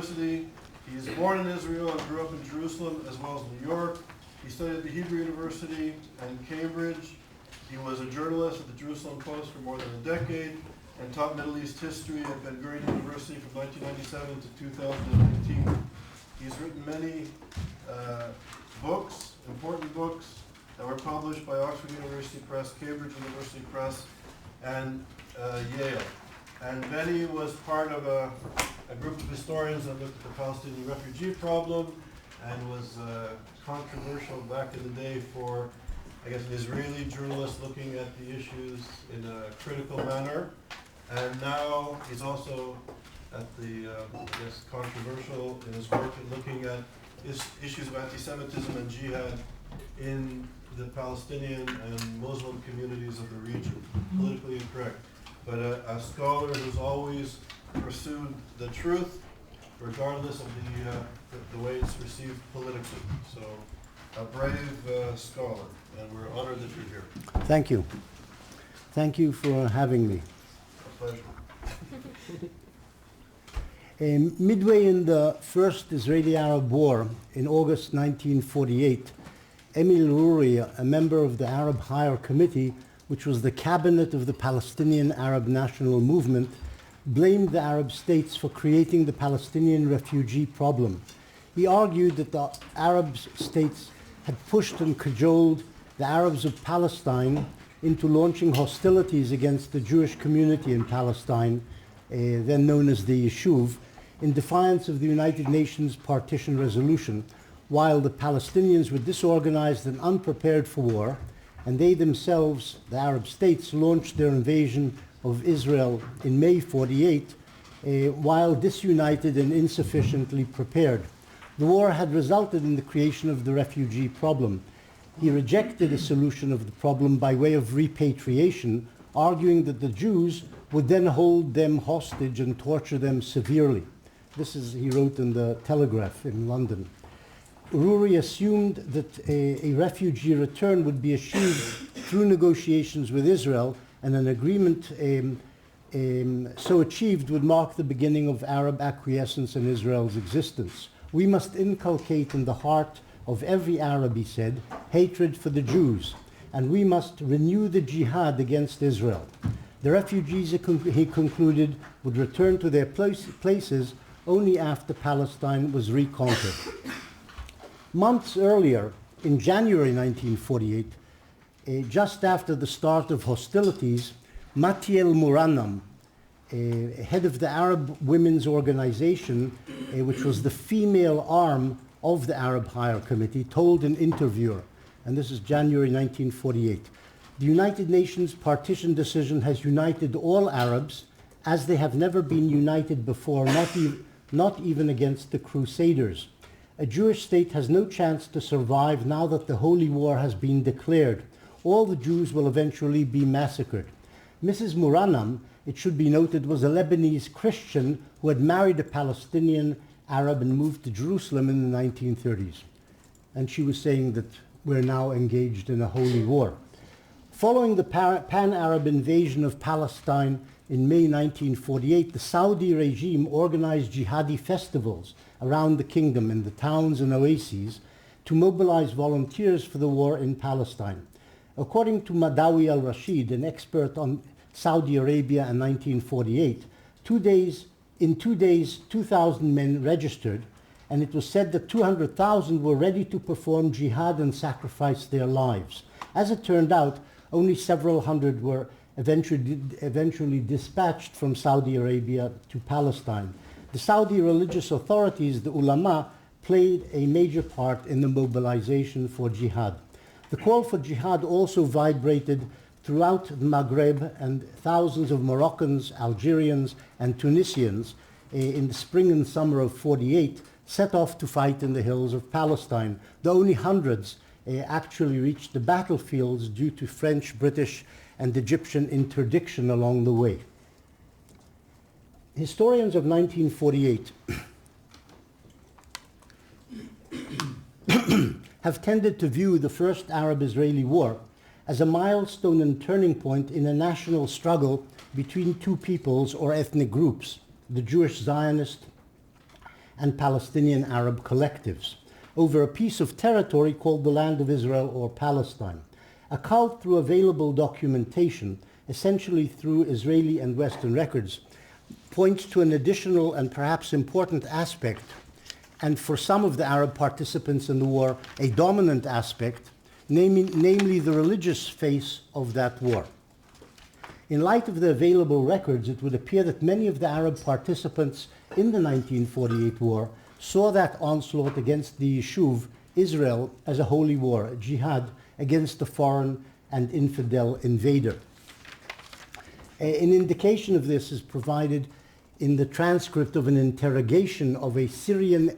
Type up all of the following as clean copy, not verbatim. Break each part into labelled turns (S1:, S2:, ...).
S1: University. He was born in Israel and grew up in Jerusalem as well as New York. He studied at the Hebrew University and Cambridge. He was a journalist at the Jerusalem Post for more than a decade and taught Middle East history at Ben-Gurion University from 1997 to 2019. He's written many books, important books, that were published by Oxford University Press, Cambridge University Press, and Yale. And Benny was part of a group of historians that looked at the Palestinian refugee problem and was controversial back in the day for, I guess, an Israeli journalist looking at the issues in a critical manner. And now he's also at the, I guess, controversial in his work in looking at issues of anti-Semitism and jihad in the Palestinian and Muslim communities of the region. Politically incorrect, but a scholar who's always pursued the truth, regardless of the way it's received politically. So, a brave scholar, and we're honored that you're here.
S2: Thank you. Thank you for having me.
S1: A pleasure.
S2: Midway in the First Israeli-Arab War in August 1948, Emil Ruri, a member of the Arab Higher Committee, which was the cabinet of the Palestinian Arab National Movement, blamed the Arab states for creating the Palestinian refugee problem. He argued that the Arab states had pushed and cajoled the Arabs of Palestine into launching hostilities against the Jewish community in Palestine, then known as the Yishuv, in defiance of the United Nations partition resolution, while the Palestinians were disorganized and unprepared for war, and they themselves, the Arab states, launched their invasion of Israel in May 48, while disunited and insufficiently prepared. The war had resulted in the creation of the refugee problem. He rejected a solution of the problem by way of repatriation, arguing that the Jews would then hold them hostage and torture them severely. This is, he wrote in the Telegraph in London. Ruri assumed that a refugee return would be achieved through negotiations with Israel, and an agreement so achieved would mark the beginning of Arab acquiescence in Israel's existence. We must inculcate in the heart of every Arab, he said, hatred for the Jews, and we must renew the jihad against Israel. The refugees, he concluded, would return to their places only after Palestine was reconquered. Months earlier, in January 1948, just after the start of hostilities, Matiel Muranam, head of the Arab Women's Organization, which was the female arm of the Arab Higher Committee, told an interviewer, and this is January 1948, the United Nations partition decision has united all Arabs as they have never been united before, not even against the Crusaders. A Jewish state has no chance to survive now that the Holy War has been declared. All the Jews will eventually be massacred. Mrs. Muranam, it should be noted, was a Lebanese Christian who had married a Palestinian Arab and moved to Jerusalem in the 1930s. And she was saying that we're now engaged in a holy war. Following the pan-Arab invasion of Palestine in May 1948, the Saudi regime organized jihadi festivals around the kingdom in the towns and oases to mobilize volunteers for the war in Palestine. According to Madawi al-Rashid, an expert on Saudi Arabia in 1948, in 2 days, 2,000 men registered, and it was said that 200,000 were ready to perform jihad and sacrifice their lives. As it turned out, only several hundred were eventually dispatched from Saudi Arabia to Palestine. The Saudi religious authorities, the ulama, played a major part in the mobilization for jihad. The call for jihad also vibrated throughout the Maghreb, and thousands of Moroccans, Algerians, and Tunisians in the spring and summer of 48 set off to fight in the hills of Palestine, though only hundreds actually reached the battlefields due to French, British, and Egyptian interdiction along the way. Historians of 1948 have tended to view the First Arab-Israeli War as a milestone and turning point in a national struggle between two peoples or ethnic groups, the Jewish Zionist and Palestinian Arab collectives over a piece of territory called the Land of Israel or Palestine. A cult through available documentation, essentially through Israeli and Western records, points to an additional and perhaps important aspect, and for some of the Arab participants in the war, a dominant aspect, namely the religious face of that war. In light of the available records, it would appear that many of the Arab participants in the 1948 war saw that onslaught against the Yishuv, Israel, as a holy war, a jihad against the foreign and infidel invader. An indication of this is provided in the transcript of an interrogation of a Syrian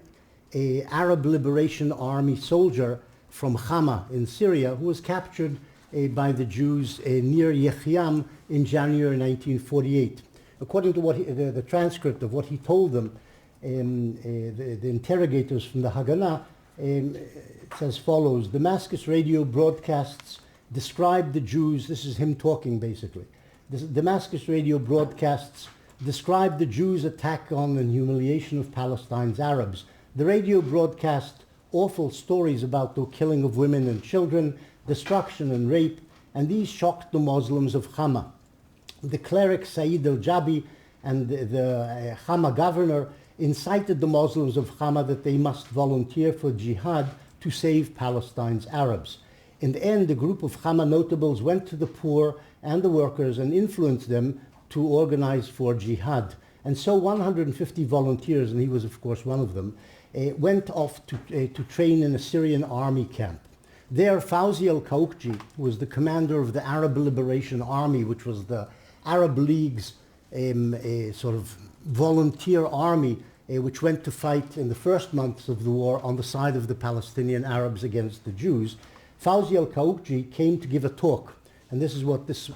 S2: Arab Liberation Army soldier from Hama in Syria who was captured by the Jews near Yechiam in January 1948. According to what the transcript of what he told them, the interrogators from the Haganah, it's as follows: Damascus radio broadcasts describe the Jews, this is him talking basically, Damascus radio broadcasts describe the Jews' attack on and humiliation of Palestine's Arabs. The radio broadcast awful stories about the killing of women and children, destruction and rape, and these shocked the Muslims of Hama. The cleric Said al-Jabi and the Hama governor incited the Muslims of Hama that they must volunteer for jihad to save Palestine's Arabs. In the end, a group of Hama notables went to the poor and the workers and influenced them to organize for jihad. And so 150 volunteers, and he was of course one of them, went off to train in a Syrian army camp. There, Fawzi al-Kaukji was the commander of the Arab Liberation Army, which was the Arab League's sort of volunteer army, which went to fight in the first months of the war on the side of the Palestinian Arabs against the Jews. Fawzi al-Kaukji came to give a talk, and this is what this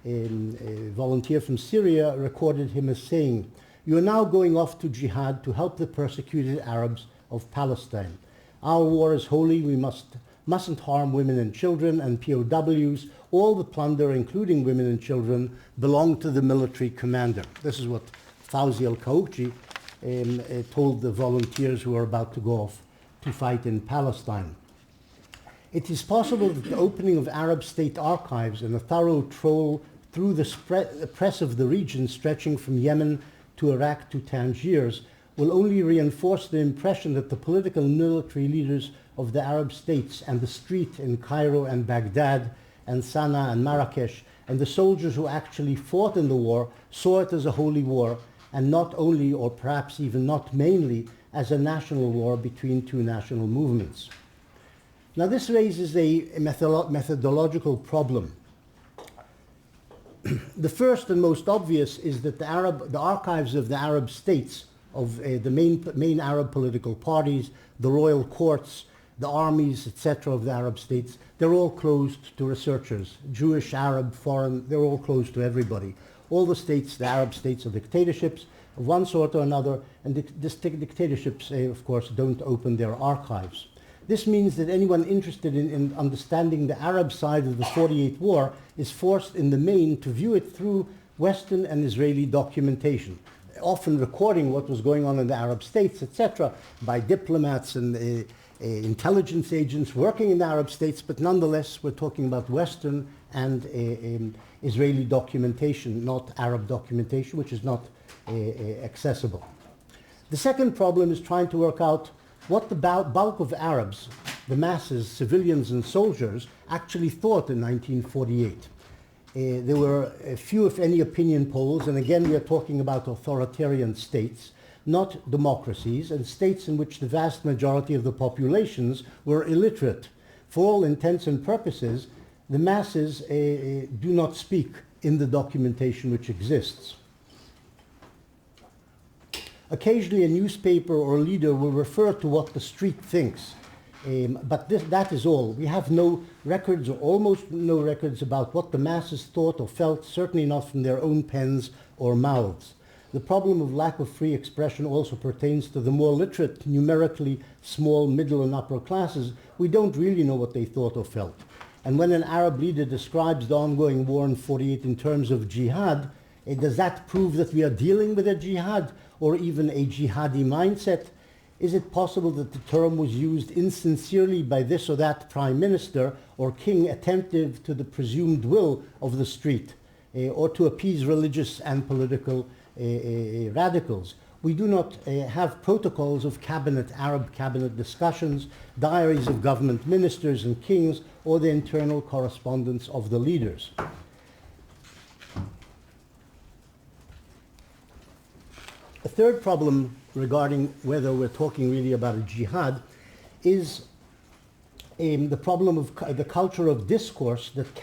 S2: volunteer from Syria recorded him as saying: "You are now going off to jihad to help the persecuted Arabs of Palestine. Our war is holy. We mustn't harm women and children and POWs. All the plunder, including women and children, belong to the military commander." This is what Fawzi al-Kaukji told the volunteers who were about to go off to fight in Palestine. It is possible that the opening of Arab state archives and a thorough troll through the press of the region stretching from Yemen to Iraq to Tangiers will only reinforce the impression that the political and military leaders of the Arab states and the street in Cairo and Baghdad and Sana'a and Marrakesh and the soldiers who actually fought in the war saw it as a holy war, and not only, or perhaps even not mainly, as a national war between two national movements. Now this raises a methodological problem. The first and most obvious is that the archives of the Arab states, of the main Arab political parties, the royal courts, the armies, etc. of the Arab states, they're all closed to researchers, Jewish, Arab, foreign, they're all closed to everybody. All the states, the Arab states, are dictatorships of one sort or another, and these dictatorships, of course, don't open their archives. This means that anyone interested in understanding the Arab side of the 48 war is forced in the main to view it through Western and Israeli documentation, often recording what was going on in the Arab states, etc., by diplomats and intelligence agents working in the Arab states, but nonetheless we're talking about Western and Israeli documentation, not Arab documentation, which is not accessible. The second problem is trying to work out what the bulk of Arabs, the masses, civilians and soldiers, actually thought in 1948. There were few, if any, opinion polls, and again we are talking about authoritarian states, not democracies, and states in which the vast majority of the populations were illiterate. For all intents and purposes, the masses do not speak in the documentation which exists. Occasionally a newspaper or leader will refer to what the street thinks, but that is all. We have no records, or almost no records, about what the masses thought or felt, certainly not from their own pens or mouths. The problem of lack of free expression also pertains to the more literate, numerically small, middle and upper classes. We don't really know what they thought or felt. And when an Arab leader describes the ongoing war in 48 in terms of jihad, does that prove that we are dealing with a jihad? or even a jihadi mindset? Is it possible that the term was used insincerely by this or that prime minister or king attentive to the presumed will of the street, or to appease religious and political radicals? We do not have protocols of Arab cabinet discussions, diaries of government ministers and kings, or the internal correspondence of the leaders. A third problem regarding whether we're talking really about a jihad is the problem of the culture of discourse that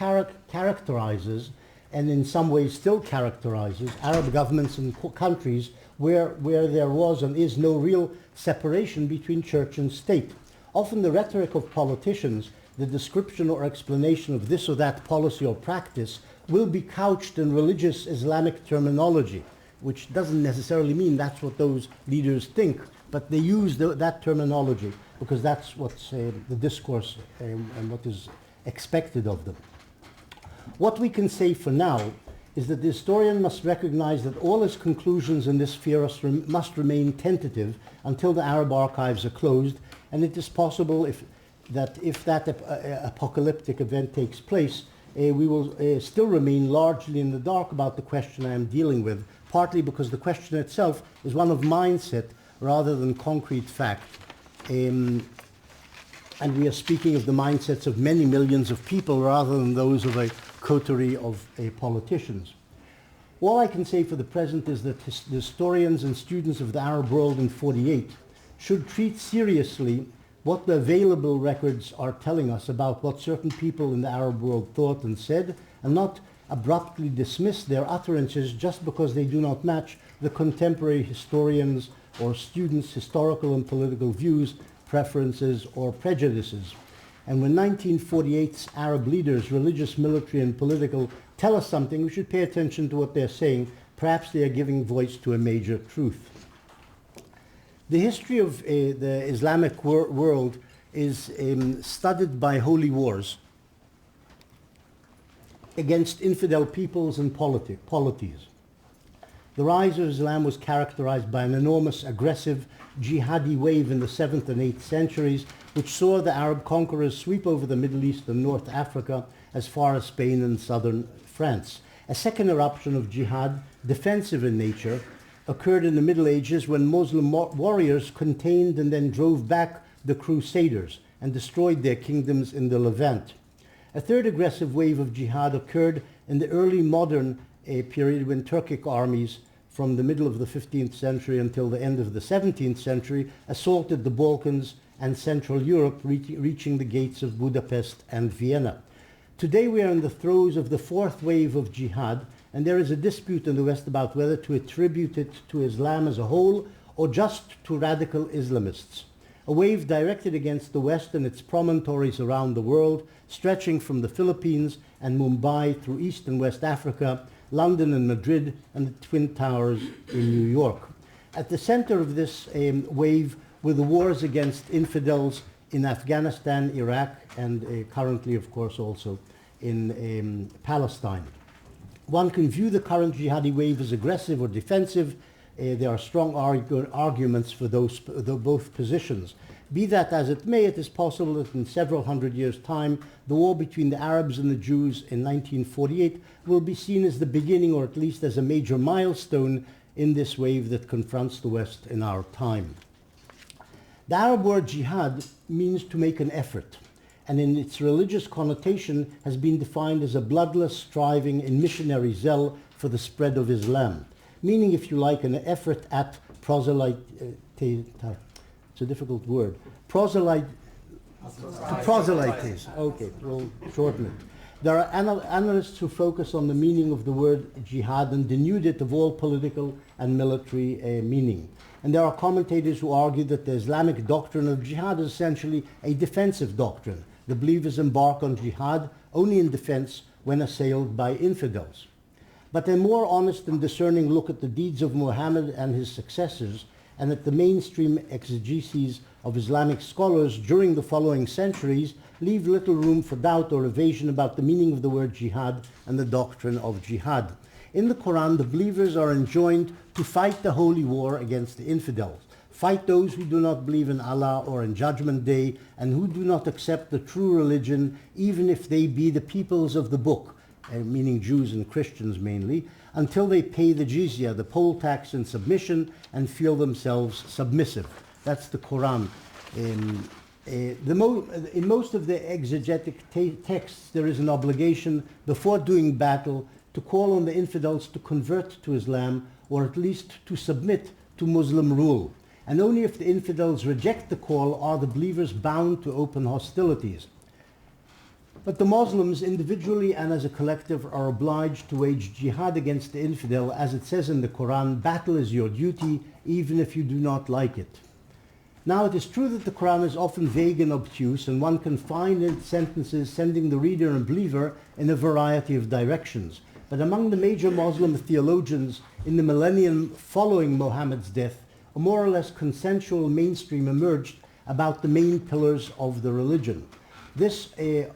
S2: characterizes, and in some ways still characterizes, Arab governments and countries where there was and is no real separation between church and state. Often the rhetoric of politicians, the description or explanation of this or that policy or practice, will be couched in religious Islamic terminology, which doesn't necessarily mean that's what those leaders think, but they use that terminology because that's what's the discourse and what is expected of them. What we can say for now is that the historian must recognize that all his conclusions in this sphere must remain tentative until the Arab archives are closed, and it is possible if that apocalyptic event takes place, we will still remain largely in the dark about the question I am dealing with, partly because the question itself is one of mindset rather than concrete fact. And we are speaking of the mindsets of many millions of people rather than those of a coterie of politicians. All I can say for the present is that historians and students of the Arab world in '48 should treat seriously what the available records are telling us about what certain people in the Arab world thought and said, and not abruptly dismiss their utterances just because they do not match the contemporary historians' or students' historical and political views, preferences, or prejudices. And when 1948's Arab leaders, religious, military, and political, tell us something, we should pay attention to what they're saying. Perhaps they are giving voice to a major truth. The history of the Islamic world is studied by holy wars against infidel peoples and polities. The rise of Islam was characterized by an enormous, aggressive, jihadi wave in the 7th and 8th centuries, which saw the Arab conquerors sweep over the Middle East and North Africa as far as Spain and southern France. A second eruption of jihad, defensive in nature, occurred in the Middle Ages when Muslim warriors contained and then drove back the Crusaders and destroyed their kingdoms in the Levant. A third aggressive wave of jihad occurred in the early modern period when Turkic armies from the middle of the 15th century until the end of the 17th century assaulted the Balkans and Central Europe, reaching the gates of Budapest and Vienna. Today we are in the throes of the fourth wave of jihad, and there is a dispute in the West about whether to attribute it to Islam as a whole or just to radical Islamists. A wave directed against the West and its promontories around the world, stretching from the Philippines and Mumbai through East and West Africa, London and Madrid, and the Twin Towers in New York. At the center of this wave were the wars against infidels in Afghanistan, Iraq, and currently, of course, also in Palestine. One can view the current jihadi wave as aggressive or defensive. There are strong arguments for both positions. Be that as it may, it is possible that in several hundred years' time, the war between the Arabs and the Jews in 1948 will be seen as the beginning, or at least as a major milestone in this wave that confronts the West in our time. The Arab word jihad means to make an effort, and in its religious connotation has been defined as a bloodless striving in missionary zeal for the spread of Islam, meaning, if you like, an effort at it's a difficult word. Proselytize. Okay, we'll shorten it. There are analysts who focus on the meaning of the word jihad and denude it of all political and military meaning. And there are commentators who argue that the Islamic doctrine of jihad is essentially a defensive doctrine. The believers embark on jihad only in defense when assailed by infidels. But a more honest and discerning look at the deeds of Muhammad and his successors, and at the mainstream exegeses of Islamic scholars during the following centuries, leave little room for doubt or evasion about the meaning of the word jihad and the doctrine of jihad. In the Quran, the believers are enjoined to fight the holy war against the infidels. Fight those who do not believe in Allah or in Judgment Day and who do not accept the true religion, even if they be the peoples of the book, meaning Jews and Christians mainly, until they pay the jizya, the poll tax, in submission and feel themselves submissive. That's the Quran. In most of the exegetic texts, there is an obligation before doing battle to call on the infidels to convert to Islam, or at least to submit to Muslim rule. And only if the infidels reject the call are the believers bound to open hostilities. But the Muslims, individually and as a collective, are obliged to wage jihad against the infidel. As it says in the Quran, battle is your duty, even if you do not like it. Now, it is true that the Quran is often vague and obtuse, and one can find in sentences sending the reader and believer in a variety of directions. But among the major Muslim theologians in the millennium following Muhammad's death, a more or less consensual mainstream emerged about the main pillars of the religion. This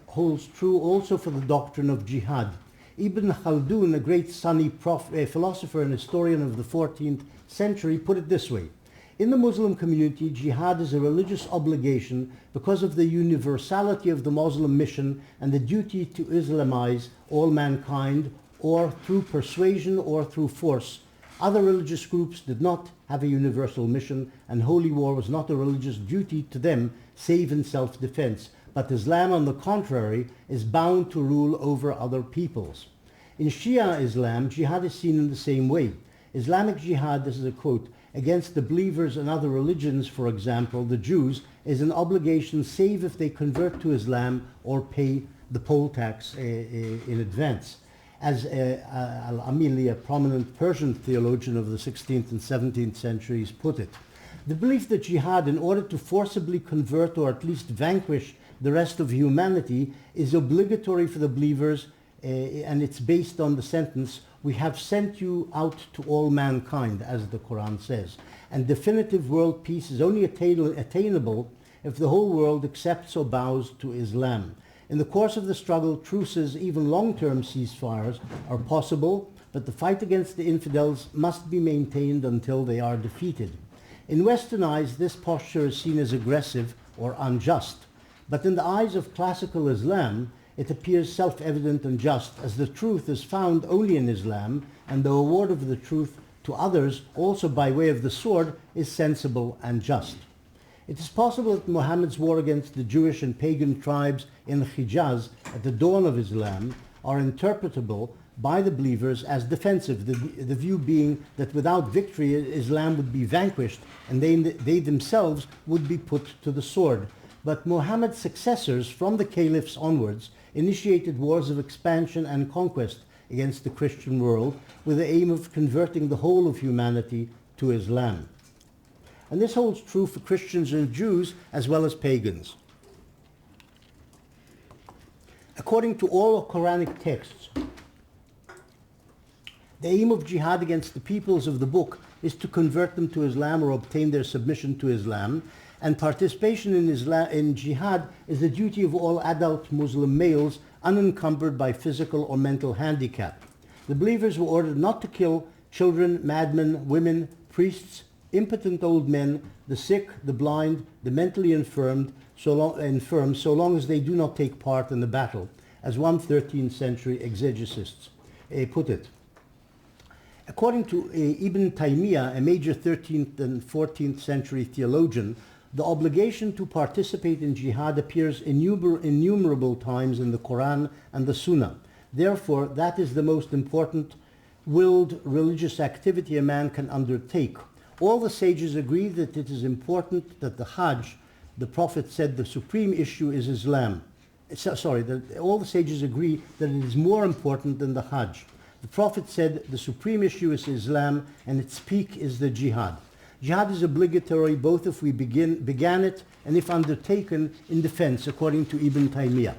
S2: holds true also for the doctrine of jihad. Ibn Khaldun, a great Sunni philosopher and historian of the 14th century, put it this way: in the Muslim community, jihad is a religious obligation because of the universality of the Muslim mission and the duty to Islamize all mankind, or through persuasion or through force. Other religious groups did not have a universal mission, and holy war was not a religious duty to them save in self-defense. But Islam, on the contrary, is bound to rule over other peoples. In Shia Islam, jihad is seen in the same way. Islamic jihad, this is a quote, against the believers in other religions, for example, the Jews, is an obligation save if they convert to Islam or pay the poll tax in advance. As Al-Amili, a prominent Persian theologian of the 16th and 17th centuries, put it. The belief that jihad, in order to forcibly convert or at least vanquish the rest of humanity, is obligatory for the believers, and it's based on the sentence, "We have sent you out to all mankind," as the Quran says. And definitive world peace is only attainable if the whole world accepts or bows to Islam. In the course of the struggle, truces, even long-term ceasefires, are possible, but the fight against the infidels must be maintained until they are defeated. In Western eyes, this posture is seen as aggressive or unjust. But in the eyes of classical Islam, it appears self-evident and just, as the truth is found only in Islam, and the award of the truth to others, also by way of the sword, is sensible and just. It is possible that Muhammad's war against the Jewish and pagan tribes in Hijaz at the dawn of Islam are interpretable by the believers as defensive, the view being that without victory Islam would be vanquished and they themselves would be put to the sword. But Muhammad's successors from the caliphs onwards initiated wars of expansion and conquest against the Christian world with the aim of converting the whole of humanity to Islam. And this holds true for Christians and Jews as well as pagans. According to all Quranic texts, the aim of jihad against the peoples of the book is to convert them to Islam or obtain their submission to Islam, and participation in jihad is the duty of all adult Muslim males unencumbered by physical or mental handicap. The believers were ordered not to kill children, madmen, women, priests, impotent old men, the sick, the blind, the mentally infirm, so long as they do not take part in the battle, as one 13th century exegetists put it. According to Ibn Taymiyyah, a major 13th and 14th century theologian, the obligation to participate in jihad appears innumerable times in the Quran and the Sunnah. Therefore, that is the most important willed religious activity a man can undertake. All the sages agree that it is important that the Hajj, the Prophet said the supreme issue is Islam. All the sages agree that it is more important than the Hajj. The Prophet said the supreme issue is Islam and its peak is the Jihad. Jihad is obligatory both if we began it and if undertaken in defense, according to Ibn Taymiyyah.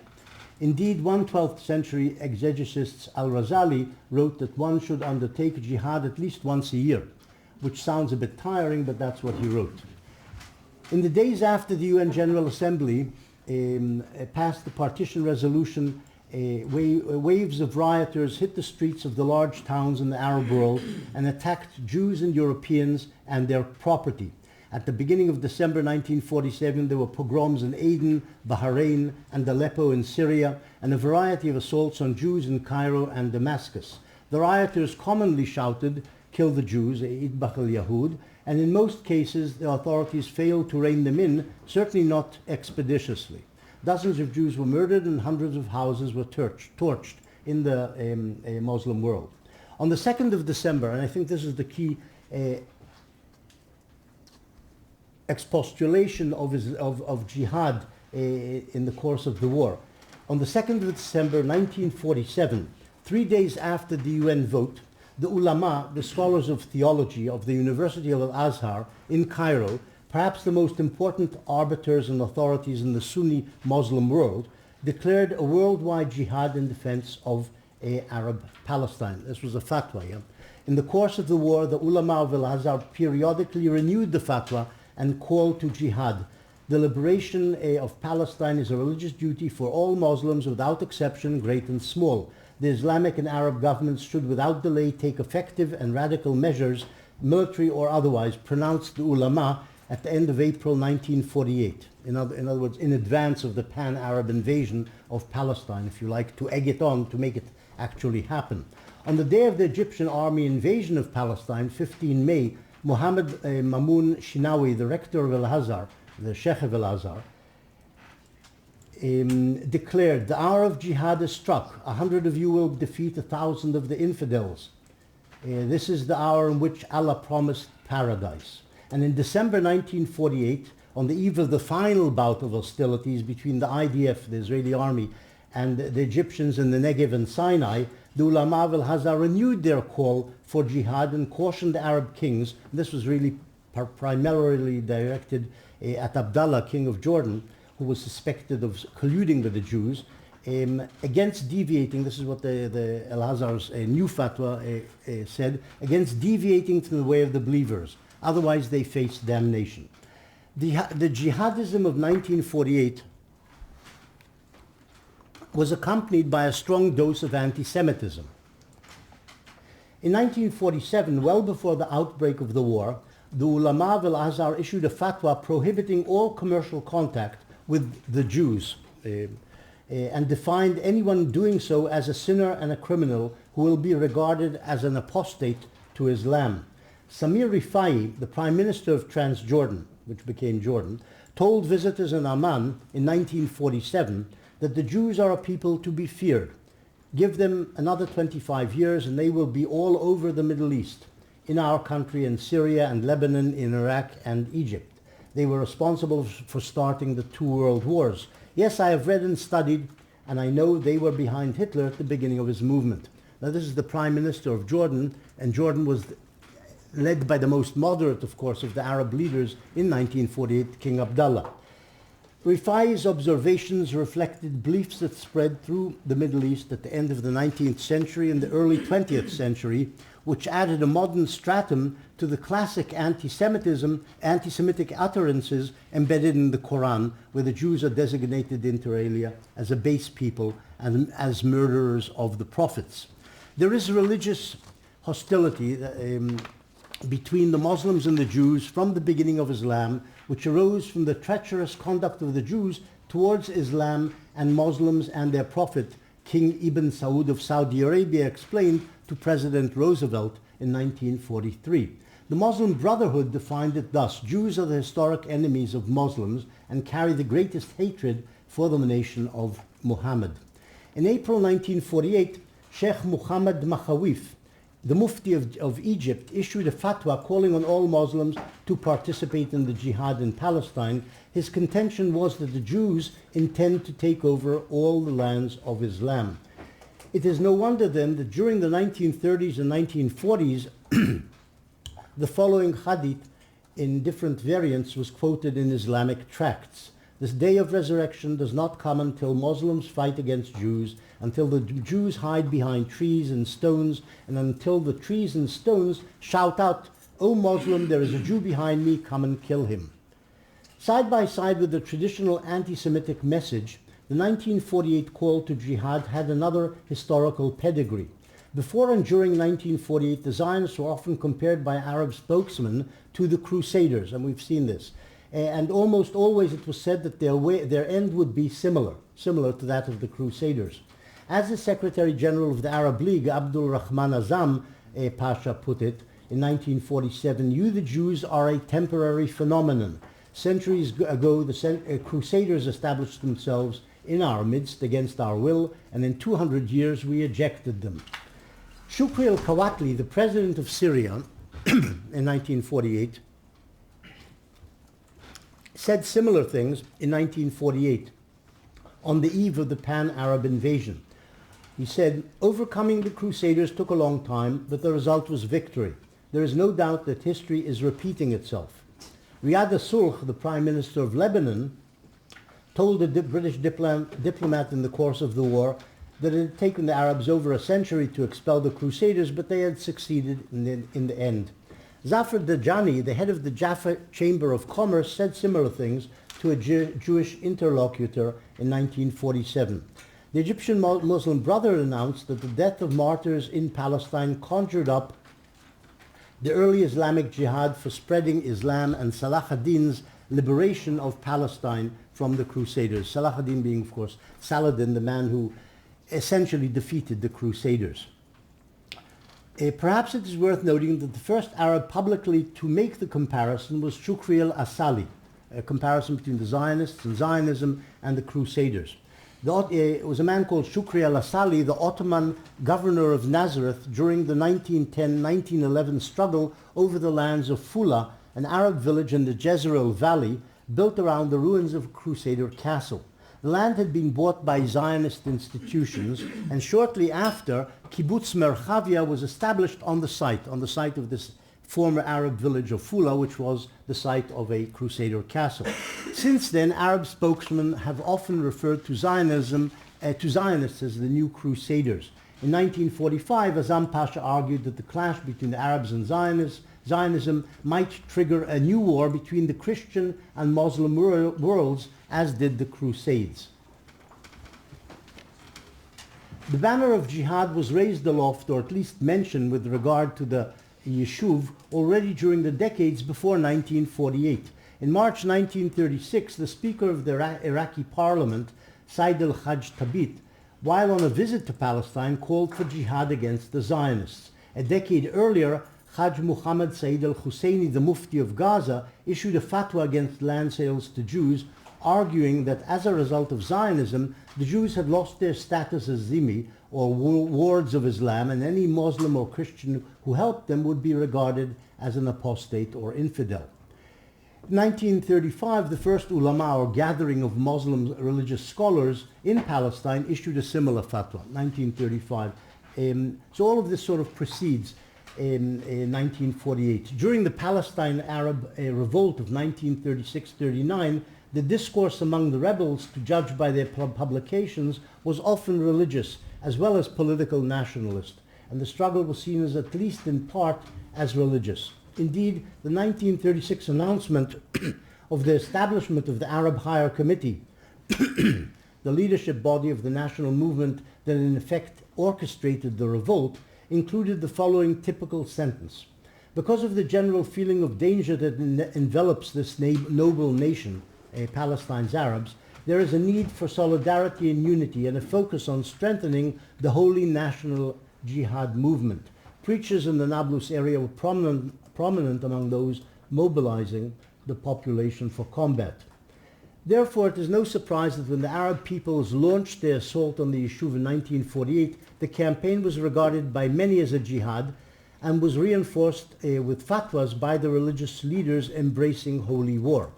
S2: Indeed, one 12th century exegetist Al-Razali wrote that one should undertake jihad at least once a year, which sounds a bit tiring, but that's what he wrote. In the days after the UN General Assembly passed the partition resolution waves of rioters hit the streets of the large towns in the Arab world and attacked Jews and Europeans and their property. At the beginning of December 1947, there were pogroms in Aden, Bahrain, and Aleppo in Syria, and a variety of assaults on Jews in Cairo and Damascus. The rioters commonly shouted, "Kill the Jews," "Idbach al-Yahud," and in most cases the authorities failed to rein them in, certainly not expeditiously. Dozens of Jews were murdered and hundreds of houses were torched in the Muslim world. On the 2nd of December, and I think this is the key expostulation of jihad in the course of the war. On the 2nd of December 1947, 3 days after the UN vote, the ulama, the scholars of theology of the University of Al-Azhar in Cairo, perhaps the most important arbiters and authorities in the Sunni Muslim world, declared a worldwide jihad in defense of Arab Palestine. This was a fatwa. Yeah? In the course of the war, the ulama of Al-Azhar periodically renewed the fatwa and called to jihad. The liberation of Palestine is a religious duty for all Muslims without exception, great and small. The Islamic and Arab governments should without delay take effective and radical measures, military or otherwise, pronounced the ulama at the end of April 1948. In other words, in advance of the pan-Arab invasion of Palestine, if you like, to egg it on, to make it actually happen. On the day of the Egyptian army invasion of Palestine, 15 May, Muhammad Mamun Shinawi, the rector of Al-Azhar, the Sheikh of Al-Azhar, declared, "The hour of jihad is struck. 100 of you will defeat 1,000 of the infidels. This is the hour in which Allah promised paradise." And in December 1948, on the eve of the final bout of hostilities between the IDF, the Israeli army, and the Egyptians in the Negev and Sinai, the ulama of Al-Azhar renewed their call for jihad and cautioned the Arab kings. This was really primarily directed at Abdullah, king of Jordan, who was suspected of colluding with the Jews, against deviating, this is what the Al-Azhar's new fatwa said, against deviating from the way of the believers. Otherwise they face damnation. The jihadism of 1948 was accompanied by a strong dose of anti-Semitism. In 1947, well before the outbreak of the war, the ulama of Al-Azhar issued a fatwa prohibiting all commercial contact with the Jews and defined anyone doing so as a sinner and a criminal who will be regarded as an apostate to Islam. Samir Rifai, the Prime Minister of Transjordan, which became Jordan, told visitors in Amman in 1947 that the Jews are a people to be feared. Give them another 25 years and they will be all over the Middle East, in our country, in Syria and Lebanon, in Iraq and Egypt. They were responsible for starting the 2 world wars. Yes, I have read and studied, and I know they were behind Hitler at the beginning of his movement. Now this is the Prime Minister of Jordan, and Jordan was led by the most moderate, of course, of the Arab leaders in 1948, King Abdullah. Rifai's observations reflected beliefs that spread through the Middle East at the end of the 19th century and the early 20th century, which added a modern stratum to the classic anti-Semitic utterances embedded in the Quran, where the Jews are designated inter alia as a base people and as murderers of the prophets. There is religious hostility between the Muslims and the Jews from the beginning of Islam, which arose from the treacherous conduct of the Jews towards Islam and Muslims and their prophet. King Ibn Saud of Saudi Arabia explained to President Roosevelt in 1943. The Muslim Brotherhood defined it thus: Jews are the historic enemies of Muslims and carry the greatest hatred for the nation of Muhammad. In April 1948, Sheikh Muhammad Makhawif, the Mufti of Egypt, issued a fatwa calling on all Muslims to participate in the jihad in Palestine. His contention was that the Jews intend to take over all the lands of Islam. It is no wonder then that during the 1930s and 1940s, the following hadith in different variants was quoted in Islamic tracts. This day of resurrection does not come until Muslims fight against Jews, until the Jews hide behind trees and stones, and until the trees and stones shout out, "O Muslim, there is a Jew behind me, come and kill him." Side by side with the traditional anti-Semitic message, the 1948 call to jihad had another historical pedigree. Before and during 1948, the Zionists were often compared by Arab spokesmen to the Crusaders, and we've seen this. And almost always it was said that their end would be similar to that of the Crusaders. As the Secretary General of the Arab League, Abdul Rahman Azam Pasha, put it in 1947, "You, the Jews, are a temporary phenomenon. Centuries ago, the Crusaders established themselves in our midst against our will, and in 200 years we ejected them." Shukri al-Kawatli, the president of Syria in 1948, said similar things in 1948 on the eve of the pan-Arab invasion. He said, "Overcoming the Crusaders took a long time, but the result was victory. There is no doubt that history is repeating itself." Riyad al-Sulh, the Prime Minister of Lebanon, told a British diplomat in the course of the war that it had taken the Arabs over a century to expel the Crusaders, but they had succeeded in the end. Zafar Dajani, the head of the Jaffa Chamber of Commerce, said similar things to a Jewish interlocutor in 1947. The Egyptian Muslim Brotherhood announced that the death of martyrs in Palestine conjured up the early Islamic jihad for spreading Islam and Salah ad-Din's liberation of Palestine from the Crusaders. Salah ad-Din being, of course, Saladin, the man who essentially defeated the Crusaders. Perhaps it is worth noting that the first Arab publicly to make the comparison was Shukri al-Asali, a comparison between the Zionists and Zionism and the Crusaders. It was a man called Shukri al-Asali, the Ottoman governor of Nazareth during the 1910-1911 struggle over the lands of Fula, an Arab village in the Jezreel Valley built around the ruins of a Crusader castle. The land had been bought by Zionist institutions, and shortly after, Kibbutz Merchavia was established on the site of this former Arab village of Fula, which was the site of a Crusader castle. Since then, Arab spokesmen have often referred to Zionists as the new Crusaders. In 1945, Azam Pasha argued that the clash between the Arabs and Zionism might trigger a new war between the Christian and Muslim worlds, as did the Crusades. The banner of jihad was raised aloft, or at least mentioned with regard to the Yishuv, already during the decades before 1948. In March 1936, the Speaker of the Iraqi Parliament, Said al-Hajj Tabit, while on a visit to Palestine, called for jihad against the Zionists. A decade earlier, Hajj Muhammad Said al-Husseini, the Mufti of Gaza, issued a fatwa against land sales to Jews, arguing that as a result of Zionism, the Jews had lost their status as zimmi, or wards of Islam, and any Muslim or Christian who helped them would be regarded as an apostate or infidel. In 1935, the first ulama, or gathering of Muslim religious scholars in Palestine, issued a similar fatwa, 1935. So all of this sort of precedes in 1948. During the Palestine Arab revolt of 1936-39, the discourse among the rebels, to judge by their publications, was often religious as well as political nationalist, and the struggle was seen as, at least in part, as religious. Indeed, the 1936 announcement of the establishment of the Arab Higher Committee, the leadership body of the national movement that in effect orchestrated the revolt, included the following typical sentence: "Because of the general feeling of danger that envelops this noble nation, Palestine's Arabs, there is a need for solidarity and unity and a focus on strengthening the holy national jihad movement." Preachers in the Nablus area were prominent among those mobilizing the population for combat. Therefore, it is no surprise that when the Arab peoples launched their assault on the Yishuv in 1948, the campaign was regarded by many as a jihad and was reinforced with fatwas by the religious leaders embracing holy war.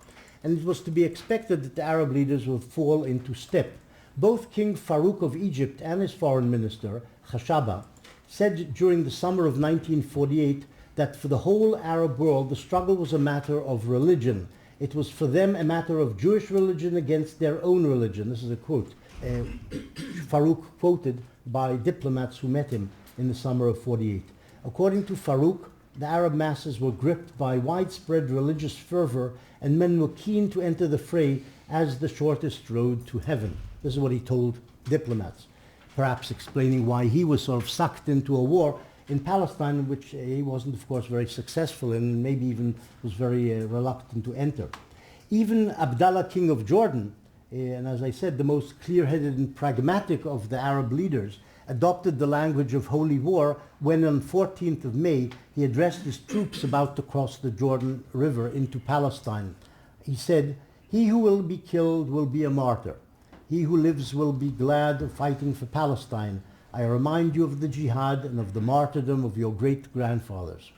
S2: And it was to be expected that the Arab leaders would fall into step. Both King Farouk of Egypt and his foreign minister, Khashaba, said during the summer of 1948 that for the whole Arab world the struggle was a matter of religion. It was for them a matter of Jewish religion against their own religion. This is a quote, Farouk quoted by diplomats who met him in the summer of 48. According to Farouk, the Arab masses were gripped by widespread religious fervor, and men were keen to enter the fray as the shortest road to heaven. This is what he told diplomats, perhaps explaining why he was sort of sucked into a war in Palestine, which he wasn't, of course, very successful in, and maybe even was very reluctant to enter. Even Abdallah, king of Jordan, and as I said, the most clear-headed and pragmatic of the Arab leaders, adopted the language of holy war when on 14th of May he addressed his troops about to cross the Jordan River into Palestine. He said, "He who will be killed will be a martyr. He who lives will be glad of fighting for Palestine. I remind you of the jihad and of the martyrdom of your great-grandfathers."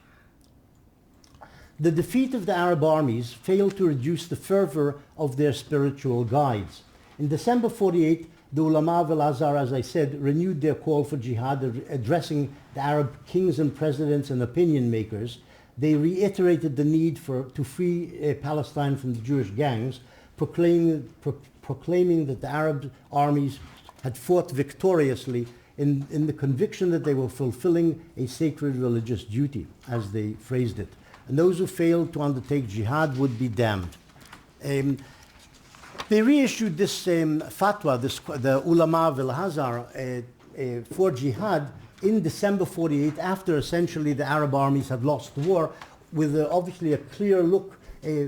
S2: The defeat of the Arab armies failed to reduce the fervor of their spiritual guides. In December 48, the ulama of Al-Azhar, as I said, renewed their call for jihad, addressing the Arab kings and presidents and opinion makers. They reiterated the need to free Palestine from the Jewish gangs, proclaiming that the Arab armies had fought victoriously in the conviction that they were fulfilling a sacred religious duty, as they phrased it. And those who failed to undertake jihad would be damned. They reissued this fatwa, the ulama of Al-Azhar, for jihad in December 48, after essentially the Arab armies had lost the war, with obviously a clear look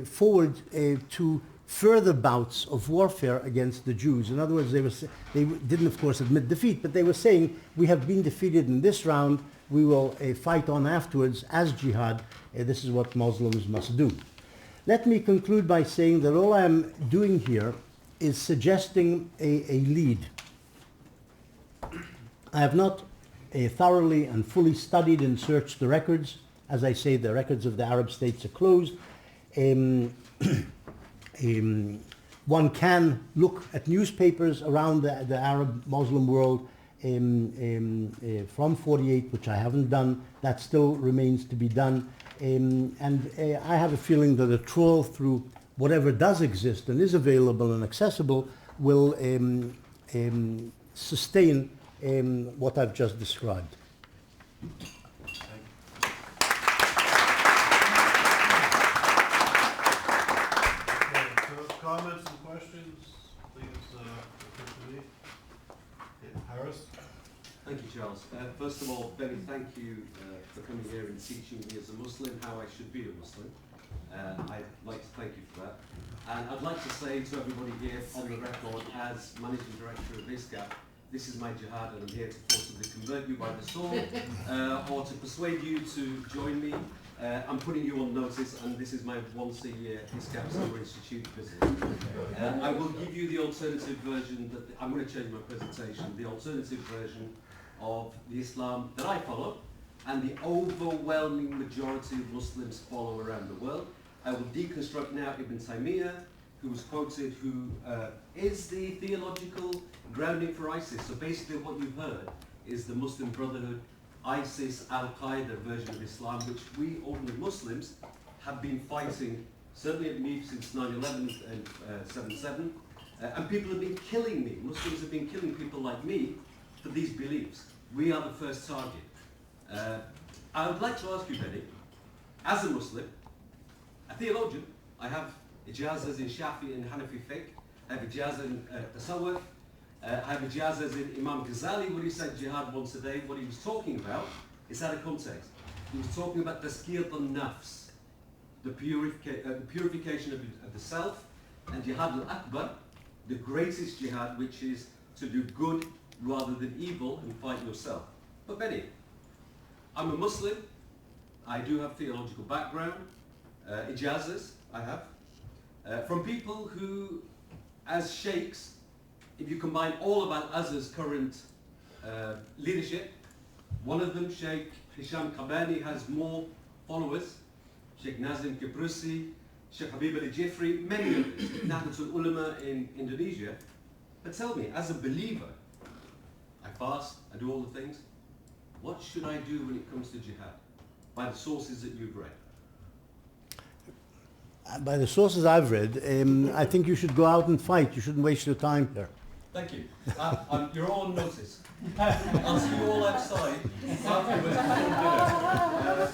S2: forward to further bouts of warfare against the Jews. In other words, they didn't, of course, admit defeat, but they were saying, we have been defeated in this round, we will fight on afterwards as jihad. This is what Muslims must do. Let me conclude by saying that all I am doing here is suggesting a lead. I have not thoroughly and fully studied and searched the records. As I say, the records of the Arab states are closed. One can look at newspapers around the Arab Muslim world from 48, which I haven't done. That still remains to be done. And I have a feeling that a trawl through whatever does exist and is available and accessible will sustain what I've just described.
S1: Comments and questions, please refer to me. Harris?
S3: Thank you, Charles. First of all, Benny, thank you for coming here and teaching me as a Muslim how I should be a Muslim. I'd like to thank you for that. And I'd like to say to everybody here on the record, as Managing Director of ISGAP, this is my jihad and I'm here to forcibly convert you by the sword or to persuade you to join me. I'm putting you on notice, and this is my once a year ISGAP Summer Institute visit. I will give you the alternative version, I'm going to change my presentation, the alternative version of the Islam that I follow and the overwhelming majority of Muslims follow around the world. I will deconstruct now Ibn Taymiyyah, who was quoted, who is the theological grounding for ISIS. So basically what you've heard is the Muslim Brotherhood, ISIS, Al-Qaeda version of Islam, which we ordinary Muslims have been fighting, certainly at me since 9/11 and 7/7, and people have been killing me. Muslims have been killing people like me for these beliefs. We are the first target. I would like to ask you, Benny, as a Muslim, a theologian, I have ijazahs in Shafi and Hanafi fiqh, I have ijazah in Tasawwuf, I have ijazahs in Imam Ghazali, when he said jihad once a day. What he was talking about is out of context. He was talking about tazkiyat al-nafs, the purification of the self, and jihad al-akbar, the greatest jihad, which is to do good rather than evil and fight yourself. But Benny, I'm a Muslim, I do have theological background, ijazahs I have, from people who, as sheikhs, if you combine all of Al-Azhar's current leadership, one of them, Sheikh Hisham Kabani, has more followers, Sheikh Nazim Kiprusi, Sheikh Habib Ali Jifri, many others, Nahdlatul Ulama in Indonesia. But tell me, as a believer, I fast, I do all the things, what should I do when it comes to jihad? By the sources that you've read.
S2: By the sources I've read, I think you should go out and fight. You shouldn't waste your time here.
S3: Thank you. You're all on notice. I'll see you all outside afterwards before dinner.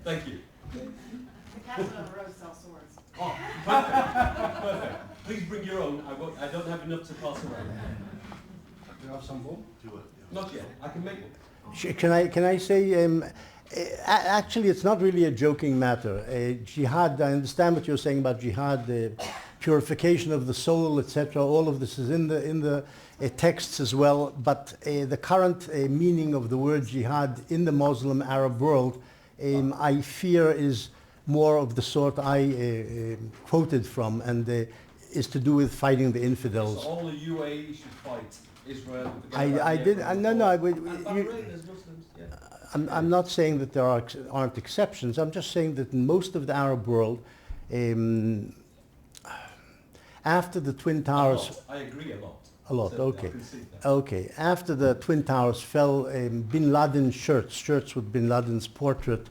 S3: Thank you.
S4: The captain on the road sells swords.
S3: Oh, perfect. Perfect. Please bring your own. I don't have enough to pass around.
S1: Do you have some more? Do it.
S3: Not yet. I can make one.
S2: Can I say, actually it's not really a joking matter. Jihad, I understand what you're saying about jihad, the purification of the soul, etc. All of this is in the texts as well, but the current meaning of the word jihad in the Muslim Arab world, I fear is more of the sort I quoted from, and is to do with fighting the infidels.
S3: So all the UAE should fight Israel.
S2: I'm not saying that there aren't exceptions. I'm just saying that in most of the Arab world, after the Twin Towers...
S3: I agree a lot.
S2: A lot,
S3: So
S2: okay.
S3: I concede that.
S2: Okay, after the Twin Towers fell, Bin Laden shirts with Bin Laden's portrait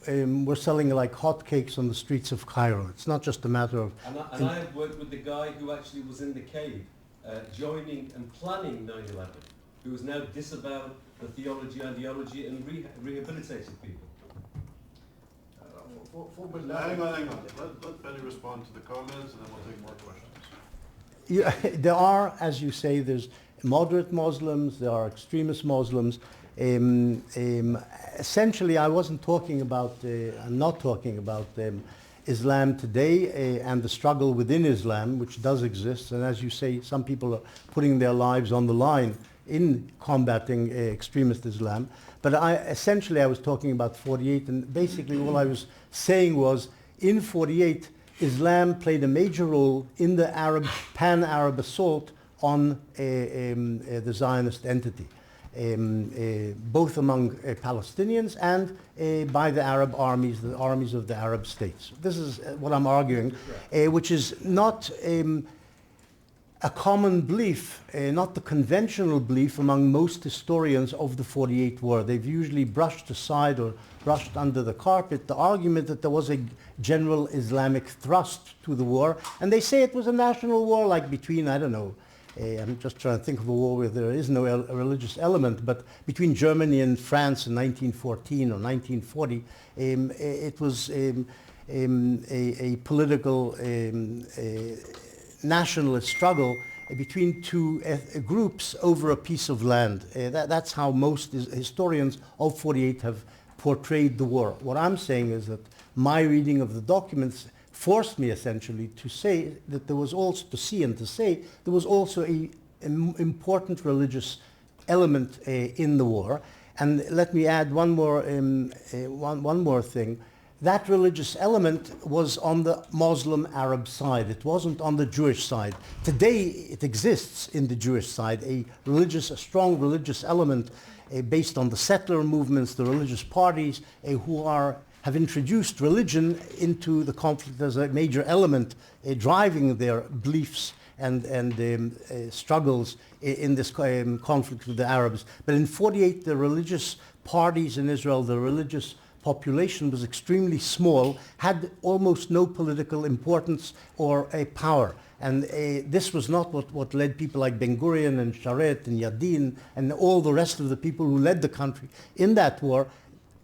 S2: were selling like hotcakes on the streets of Cairo. It's not just a matter of...
S3: And I have worked with the guy who actually was in the cave, joining and planning 9/11, who has now disavowed the theology, ideology, and rehabilitated people.
S1: Hang on. Let Benny respond to the comments, and then we'll take more questions.
S2: Yeah, there are, as you say, there's moderate Muslims, there are extremist Muslims. Essentially, I wasn't talking about, I'm not talking about Islam today and the struggle within Islam, which does exist. And as you say, some people are putting their lives on the line in combating extremist Islam. But essentially, I was talking about 48, and basically all I was saying was, in 48, Islam played a major role in the pan-Arab assault on the Zionist entity, both among Palestinians and by the Arab armies, the armies of the Arab states. This is what I'm arguing, which is not a common belief, not the conventional belief among most historians of the 48 war. They've usually brushed aside or brushed under the carpet the argument that there was a general Islamic thrust to the war, and they say it was a national war, like between, I don't know, I'm just trying to think of a war where there is no religious element, but between Germany and France in 1914 or 1940, it was a political nationalist struggle between two groups over a piece of land. That's how most historians of 48 have portrayed the war. What I'm saying is that my reading of the documents forced me essentially to say that there was also, to see and to say, there was also an important religious element in the war. And let me add one more thing. That religious element was on the Muslim Arab side. It wasn't on the Jewish side. Today it exists in the Jewish side, a strong religious element based on the settler movements, the religious parties who have introduced religion into the conflict as a major element driving their beliefs and struggles in this conflict with the Arabs. But in 48, the religious parties in Israel, the religious population was extremely small, had almost no political importance or a power. And this was not what led people like Ben-Gurion and Sharet and Yadin and all the rest of the people who led the country in that war.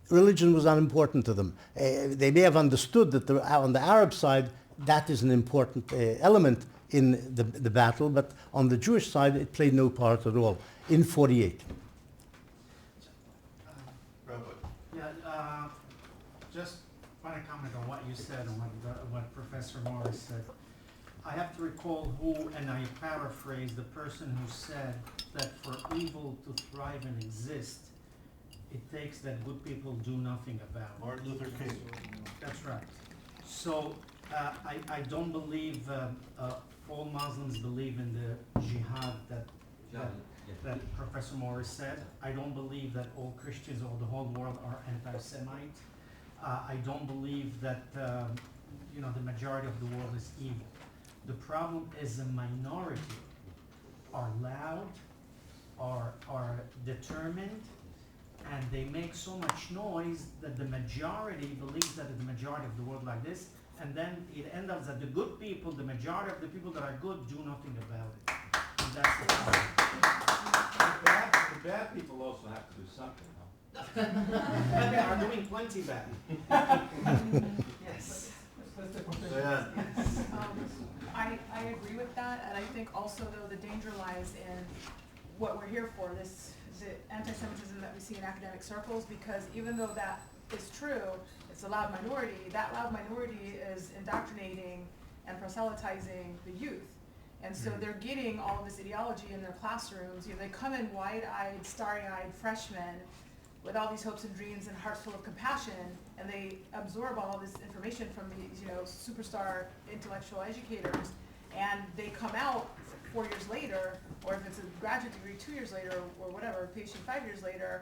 S2: Religion was unimportant to them. They may have understood that on the Arab side, that is an important element in the battle, but on the Jewish side, it played no part at all in 48.
S4: Just want to comment on what you said and what Professor Morris said. I have to recall who, and I paraphrase, the person who said that for evil to thrive and exist, it takes that good people do nothing about it.
S1: Martin Luther King.
S4: That's right. So I don't believe all Muslims believe in the jihad that Professor Morris said. I don't believe that all Christians or the whole world are anti-Semite. I don't believe that the majority of the world is evil. The problem is the minority are loud, are determined, and they make so much noise that the majority believes that the majority of the world like this, and then it ends up that the good people, the majority of the people that are good, do nothing about it. And that's the problem.
S5: The bad people also have to do something, huh?
S4: But they are doing plenty bad. Yes.
S1: Yeah.
S6: I agree think also though the danger lies in what we're here for, the anti-Semitism that we see in academic circles, because even though that is true, it's a loud minority, that loud minority is indoctrinating and proselytizing the youth. And so they're getting all of this ideology in their classrooms. You know, they come in wide-eyed, starry-eyed freshmen with all these hopes and dreams and hearts full of compassion, and they absorb all of this information from these, you know, superstar intellectual educators, and they come out 4 years later, or if it's a graduate degree 2 years later, or whatever, PhD 5 years later,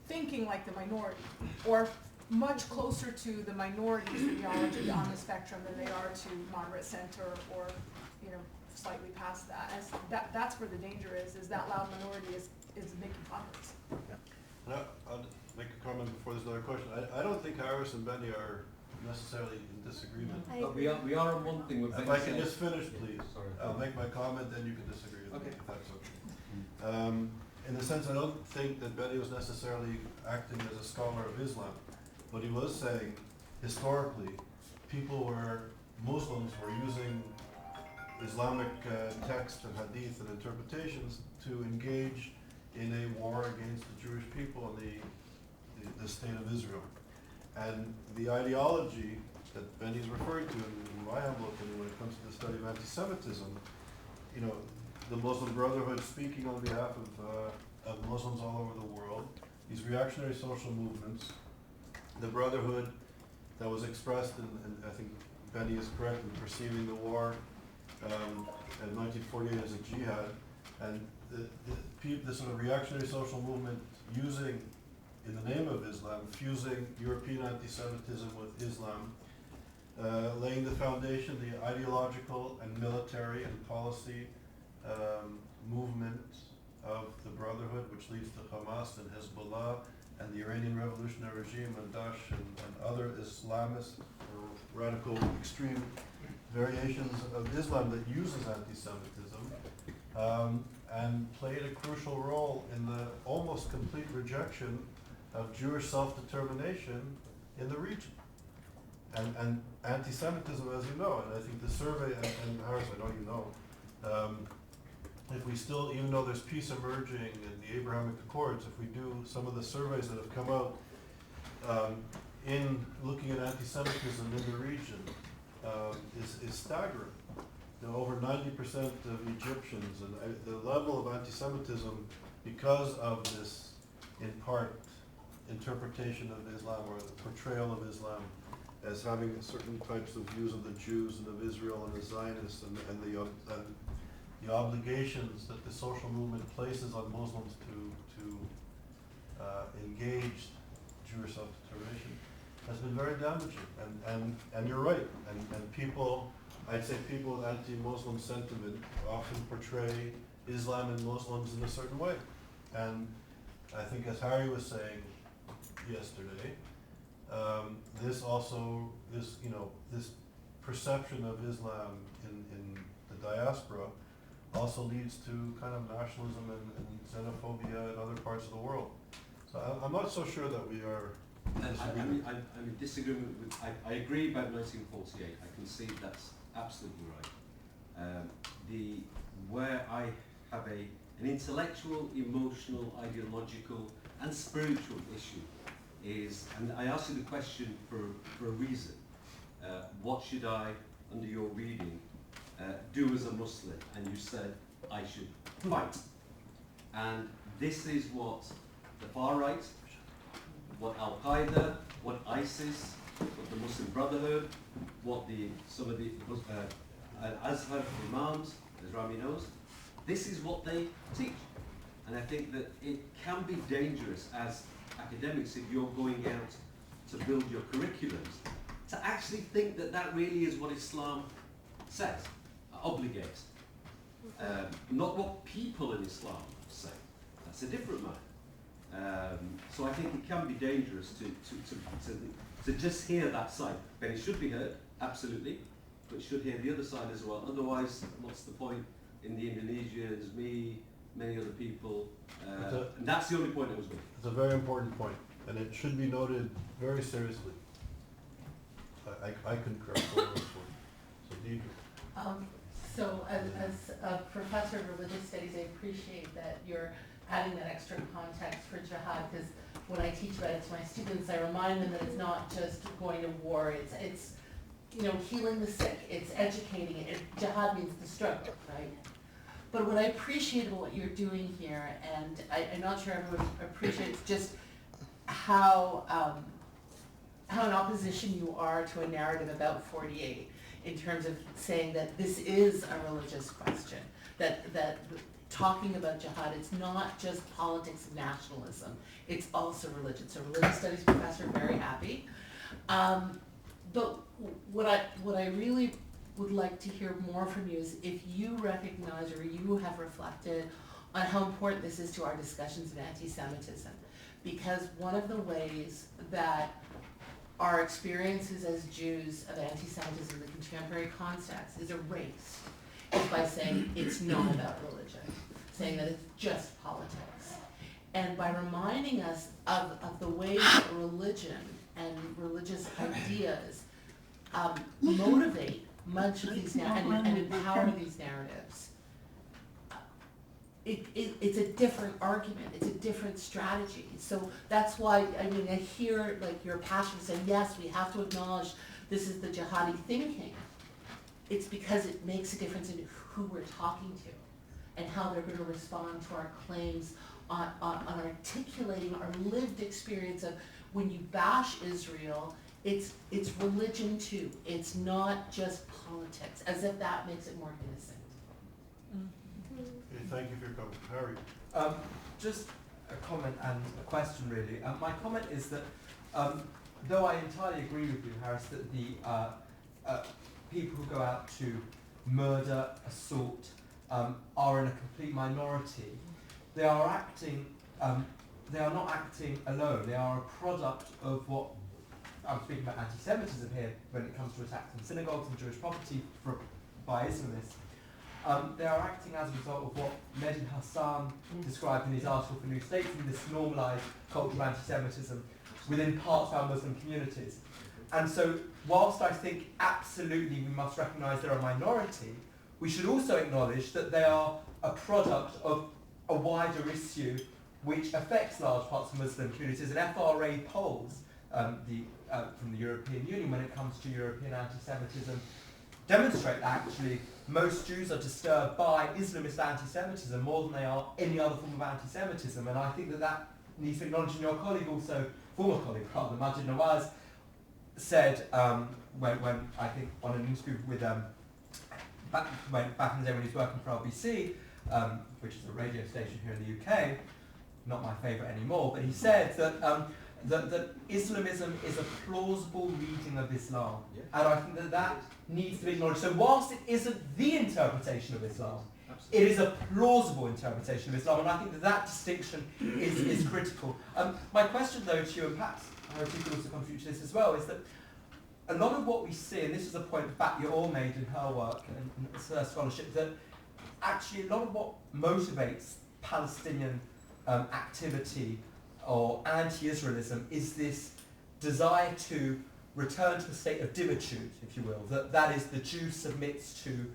S6: thinking like the minority, or much closer to the minority's ideology on the spectrum than they are to moderate center, or, you know, slightly past that. As that's where the danger is that loud minority is making converts.
S1: And I'll make a comment before there's another question. I don't think Iris and Benny are necessarily in disagreement.
S3: But we are on one thing with
S1: If I can just finish, please.
S3: Sorry.
S1: I'll make my comment, then you can disagree with me,
S3: Okay.
S1: if that's okay. In the sense, I don't think that Benny was necessarily acting as a scholar of Islam, but he was saying, historically, Muslims were using Islamic text and hadith and interpretations to engage in a war against the Jewish people and the state of Israel. And the ideology that Benny's referring to, in my humble opinion, when it comes to the study of anti-Semitism, you know, the Muslim Brotherhood speaking on behalf of Muslims all over the world, these reactionary social movements, the Brotherhood that was expressed, and I think Benny is correct in perceiving the war in 1948 as a jihad, and the sort of reactionary social movement using, in the name of Islam, fusing European anti-Semitism with Islam, laying the foundation, the ideological and military and policy movement of the Brotherhood, which leads to Hamas and Hezbollah and the Iranian Revolutionary Regime and Daesh and other Islamist or radical extreme variations of Islam that uses anti-Semitism, and played a crucial role in the almost complete rejection of Jewish self-determination in the region. And anti-Semitism, as you know, and I think the survey, and Harris, I know you know, if we still, even though there's peace emerging in the Abrahamic Accords, if we do some of the surveys that have come out in looking at anti-Semitism in the region, is staggering. You know, over 90% of Egyptians, and the level of anti-Semitism, because of this, in part, interpretation of Islam or the portrayal of Islam as having certain types of views of the Jews and of Israel and the Zionists and the obligations that the social movement places on Muslims to engage Jewish self-determination has been very damaging. And you're right. And people, I'd say people with anti-Muslim sentiment often portray Islam and Muslims in a certain way. And I think, as Harry was saying yesterday, this perception of Islam in the diaspora also leads to kind of nationalism and xenophobia in other parts of the world. So I'm not so sure that we are disagreeing.
S3: I'm in disagreement with, I agree about 1948, I concede that's absolutely right. Where I have an intellectual, emotional, ideological and spiritual issue is, and I asked you the question for a reason, what should I, under your reading, do as a Muslim? And you said I should fight. And this is what the far right, what Al-Qaeda, what ISIS, what the Muslim Brotherhood, what some of the Al-Azhar imams, as Rami knows, this is what they teach. And I think that it can be dangerous as academics, if you're going out to build your curriculums, to actually think that that really is what Islam says, obligates. Not what people in Islam say. That's a different matter. So I think it can be dangerous to just hear that side. But it should be heard, absolutely, but should hear the other side as well. Otherwise, what's the point in the Indonesians, me, many other people? And that's the only point I was making.
S1: It's a very important point, and it should be noted very seriously. I concur. So Deidre.
S7: So as a professor of religious studies, I appreciate that you're adding that extra context for jihad, because when I teach about it to my students, I remind them that it's not just going to war, it's healing the sick, it's educating it. Jihad means the struggle, right? But what I appreciate about what you're doing here, and I'm not sure everyone appreciates just how in opposition you are to a narrative about 48, in terms of saying that this is a religious question, that talking about jihad, it's not just politics and nationalism, it's also religion. So religious studies professor, very happy. But what I really would like to hear more from you is if you recognize or you have reflected on how important this is to our discussions of anti-Semitism. Because one of the ways that our experiences as Jews of anti-Semitism in the contemporary context is erased is by saying it's not about religion, saying that it's just politics. And by reminding us of the ways that religion and religious ideas motivate much of these and empower these narratives, it's a different argument, it's a different strategy. So that's why, I hear like your passion saying, yes, we have to acknowledge this is the jihadi thinking. It's because it makes a difference in who we're talking to and how they're going to respond to our claims on articulating our lived experience of when you bash Israel, it's religion too. It's not just politics, as if that makes it more innocent.
S1: Okay, thank you for your comment. Harry?
S8: Just a comment and a question, really. My comment is that, though I entirely agree with you, Harris, that the people who go out to murder, assault, are in a complete minority, they are acting. They are not acting alone. They are a product of what I'm speaking about anti-Semitism here when it comes to attacks on synagogues and Jewish property by Islamists. They are acting as a result of what Mehdi Hassan described in his article for New Statesman, this normalised culture of anti-Semitism within parts of our Muslim communities. And so, whilst I think absolutely we must recognise they're a minority, we should also acknowledge that they are a product of a wider issue which affects large parts of Muslim communities. And FRA polls from the European Union when it comes to European anti-Semitism demonstrate that actually most Jews are disturbed by Islamist anti-Semitism more than they are any other form of anti-Semitism. And I think that needs to acknowledge, and your colleague also, former colleague rather, Majid Nawaz, said when I think on an interview with back in the day when he was working for LBC, which is a radio station here in the UK, not my favourite anymore, but he said that that Islamism is a plausible reading of Islam, and I think that needs to be acknowledged. So whilst it isn't the interpretation of Islam, it is a plausible interpretation of Islam, and I think that distinction is critical. My question, though, to you, and perhaps Harry could also contribute to this as well, is that a lot of what we see, and this is a point Bat Yaor made in her work and her scholarship, that actually a lot of what motivates Palestinian activity or anti-Israelism is this desire to return to a state of divitude, if you will, that is the Jew submits to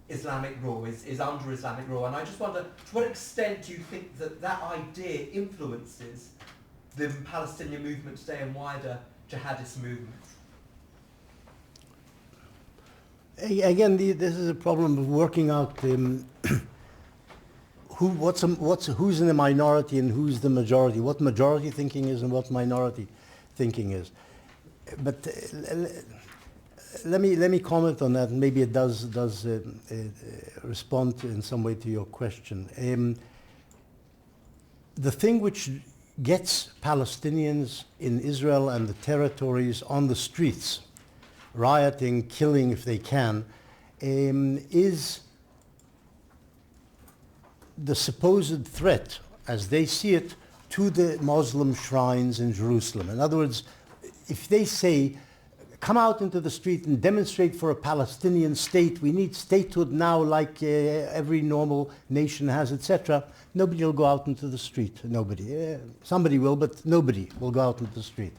S8: Islamic rule, is under Islamic rule. And I just wonder, to what extent do you think that idea influences the Palestinian movement today and wider jihadist movements?
S2: Again, this is a problem of working out who's in the minority and who's the majority, what majority thinking is and what minority thinking is. But let me comment on that, and maybe it does respond in some way to your question. The thing which gets Palestinians in Israel and the territories on the streets, rioting, killing if they can, is the supposed threat, as they see it, to the Muslim shrines in Jerusalem. In other words, if they say, come out into the street and demonstrate for a Palestinian state, we need statehood now like every normal nation has, etc., nobody will go out into the street. Nobody. Somebody will, but nobody will go out into the street.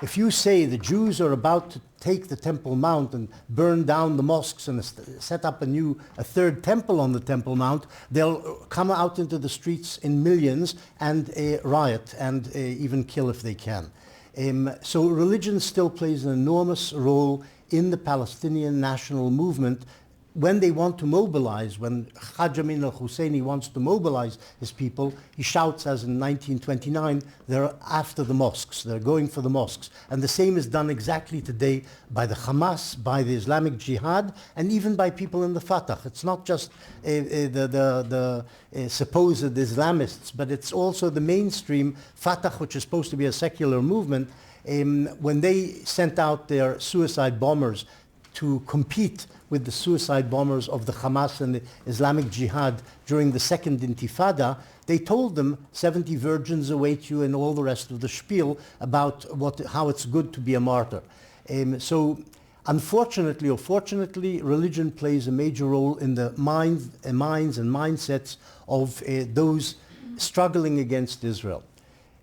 S2: If you say the Jews are about to take the Temple Mount and burn down the mosques and set up a third temple on the Temple Mount, they'll come out into the streets in millions and riot and even kill if they can. So religion still plays an enormous role in the Palestinian national movement. When they want to mobilize, when Haj Amin al-Husseini wants to mobilize his people, he shouts, as in 1929, they're after the mosques, they're going for the mosques. And the same is done exactly today by the Hamas, by the Islamic Jihad, and even by people in the Fatah. It's not just the supposed Islamists, but it's also the mainstream Fatah, which is supposed to be a secular movement. When they sent out their suicide bombers to compete with the suicide bombers of the Hamas and the Islamic Jihad during the Second Intifada, they told them 70 virgins await you and all the rest of the spiel about how it's good to be a martyr. So unfortunately or fortunately, religion plays a major role in the minds and mindsets of those struggling against Israel.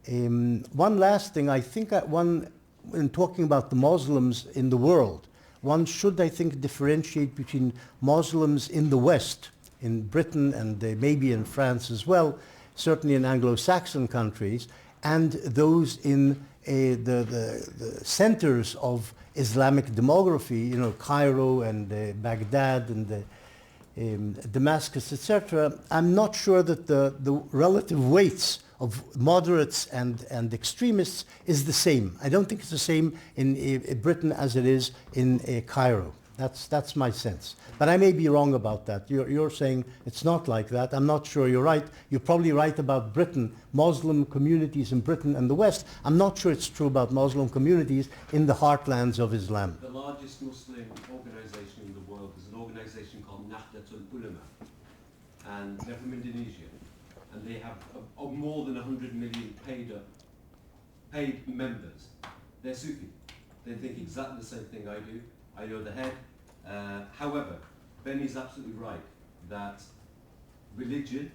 S2: One last thing, I think in talking about the Muslims in the world, one should, I think, differentiate between Muslims in the West, in Britain and maybe in France as well, certainly in Anglo-Saxon countries, and those in the centers of Islamic demography, Cairo and Baghdad and Damascus, etc. I'm not sure that the relative weights of moderates and extremists is the same. I don't think it's the same in Britain as it is in Cairo. That's my sense. But I may be wrong about that. You're saying it's not like that. I'm not sure you're right. You're probably right about Britain, Muslim communities in Britain and the West. I'm not sure it's true about Muslim communities in the heartlands of Islam.
S3: The largest Muslim organization in the world is an organization called Nahdlatul Ulama, and they're from Indonesia. And they have more than 100 million paid members. They're Sufi. They think exactly the same thing I do. I know the head. However, Benny's absolutely right that religion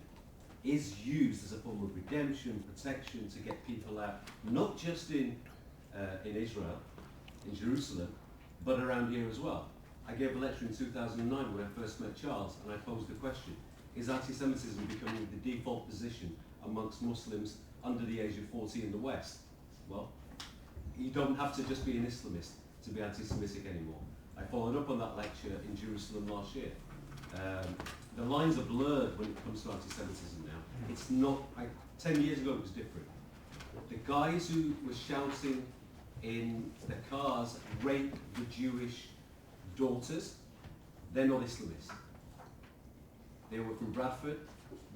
S3: is used as a form of redemption, protection, to get people out, not just in Israel, in Jerusalem, but around here as well. I gave a lecture in 2009 when I first met Charles, and I posed the question: is anti-Semitism becoming the default position amongst Muslims under the age of 40 in the West? Well, you don't have to just be an Islamist to be anti-Semitic anymore. I followed up on that lecture in Jerusalem last year. The lines are blurred when it comes to anti-Semitism now. It's not, 10 years ago it was different. The guys who were shouting in the cars, rape the Jewish daughters, they're not Islamists. They were from Bradford,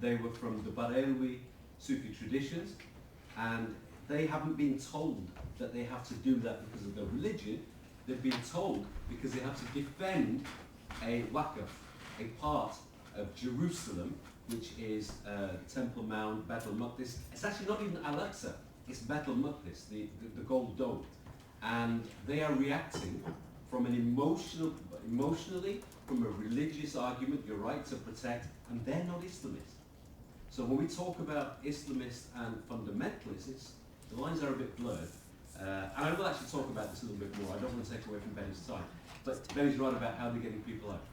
S3: they were from the Bareilly Sufi traditions, and they haven't been told that they have to do that because of their religion. They've been told because they have to defend a Waqf, a part of Jerusalem, which is Temple Mount, Beit al-Maqdis. It's actually not even Al-Aqsa, it's Beit al-Maqdis, the gold dome. And they are reacting from an emotionally, from a religious argument, your right to protect, and they're not Islamists. So when we talk about Islamists and fundamentalists, the lines are a bit blurred. And I will actually talk about this a little bit more. I don't want to take away from Benny's time. But Benny's right about how they're getting people out.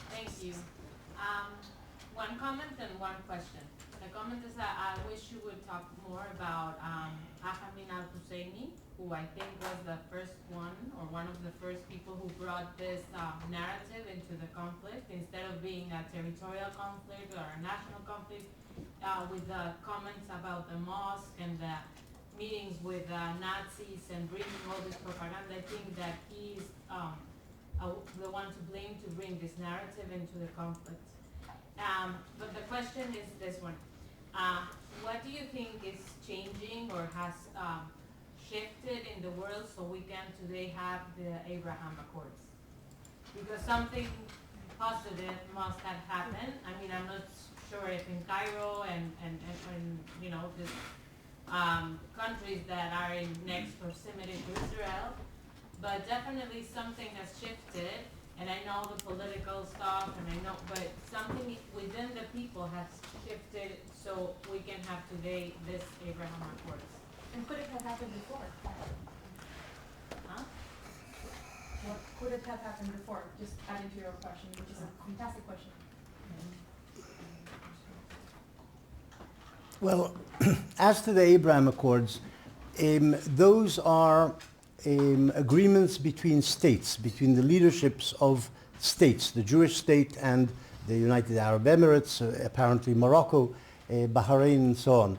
S9: Thank you. One comment and one question. The comment is that I wish you would talk more about Amin al-Husseini, who I think was the first one, or one of the first people who brought this narrative into the conflict, instead of being a territorial conflict or a national conflict, with the comments about the mosque and the meetings with Nazis and bringing all this propaganda. I think that he's the one to blame to bring this narrative into the conflict. But the question is this one. What do you think is changing or has shifted in the world so we can today have the Abraham Accords? Because something positive must have happened. I mean, I'm not sure if in Cairo and you know, the countries that are in next proximity to Israel, but definitely something has shifted. And I know the political stuff, and I know, but something within the people has shifted so we can have today this Abraham Accords.
S6: And could it have happened before?
S9: Huh?
S6: What could it have happened before? Just adding to your question, which is a fantastic question.
S2: Well, as to the Abraham Accords, those are agreements between states, between the leaderships of states, the Jewish state and the United Arab Emirates, apparently Morocco, Bahrain, and so on.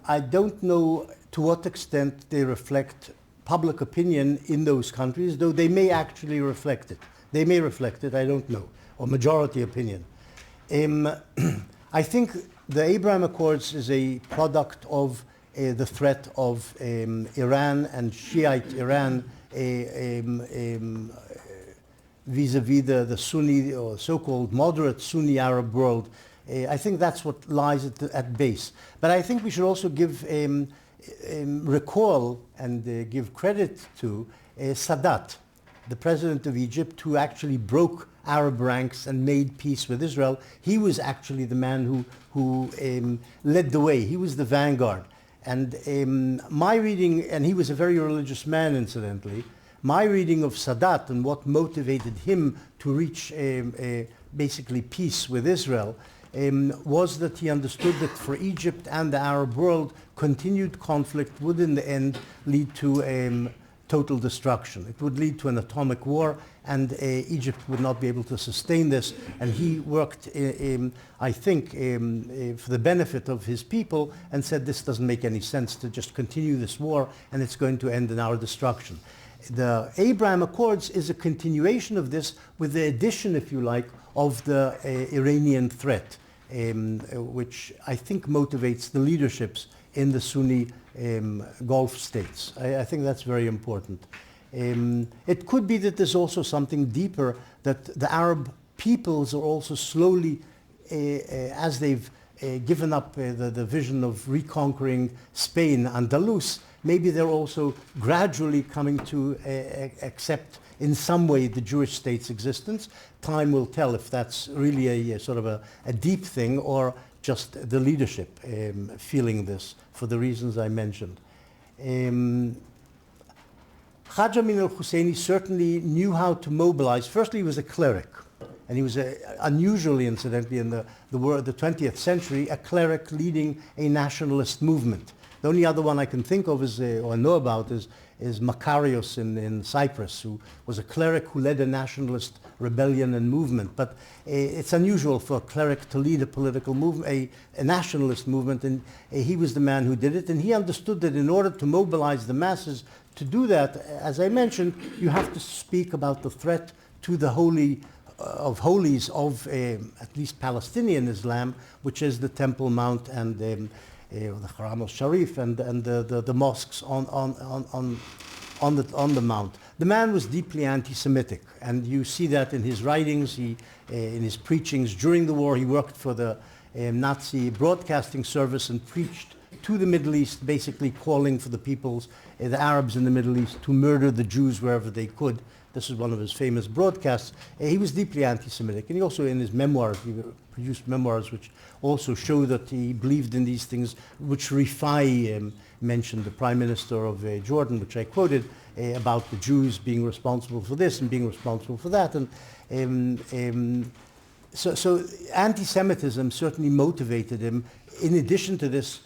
S2: I don't know to what extent they reflect public opinion in those countries, though they may actually reflect it. They may reflect it, I don't know, or majority opinion. I think the Abraham Accords is a product of the threat of Iran and Shiite Iran vis-a-vis the Sunni or so-called moderate Sunni Arab world. I think that's what lies at base. But I think we should also recall and give credit to Sadat, the president of Egypt, who actually broke Arab ranks and made peace with Israel. He was actually the man who led the way. He was the vanguard. And my reading, and he was a very religious man, incidentally, my reading of Sadat and what motivated him to reach basically peace with Israel was that he understood that for Egypt and the Arab world, continued conflict would in the end lead to total destruction. It would lead to an atomic war, and Egypt would not be able to sustain this. And he worked, I think, for the benefit of his people, and said this doesn't make any sense to just continue this war, and it's going to end in our destruction. The Abraham Accords is a continuation of this, with the addition, if you like, of the Iranian threat, which I think motivates the leaderships in the Sunni Gulf states. I think that's very important. It could be that there's also something deeper, that the Arab peoples are also slowly, as they've given up the vision of reconquering Spain, Andalus, maybe they're also gradually coming to accept in some way the Jewish state's existence. Time will tell if that's really a sort of a deep thing, or just the leadership feeling this for the reasons I mentioned. Hajj Amin al-Husseini certainly knew how to mobilize. Firstly, he was a cleric, and he was unusually, incidentally, in the 20th century, a cleric leading a nationalist movement. The only other one I can think of or know about is Makarios in Cyprus, who was a cleric who led a nationalist rebellion and movement. But it's unusual for a cleric to lead a political movement, a nationalist movement, and he was the man who did it. And he understood that in order to mobilize the masses to do that, as I mentioned, you have to speak about the threat to the holy of holies of at least Palestinian Islam, which is the Temple Mount and the Haram al-Sharif and the mosques on the mount. The man was deeply anti-Semitic, and you see that in his writings, in his preachings. During the war, he worked for the Nazi broadcasting service and preached to the Middle East, basically calling for the peoples, the Arabs in the Middle East, to murder the Jews wherever they could. This is one of his famous broadcasts. He was deeply anti-Semitic, and he also, in his memoirs, he produced memoirs which also show that he believed in these things, which Rifai mentioned, the Prime Minister of Jordan, which I quoted, about the Jews being responsible for this and being responsible for that. And so anti-Semitism certainly motivated him, in addition to this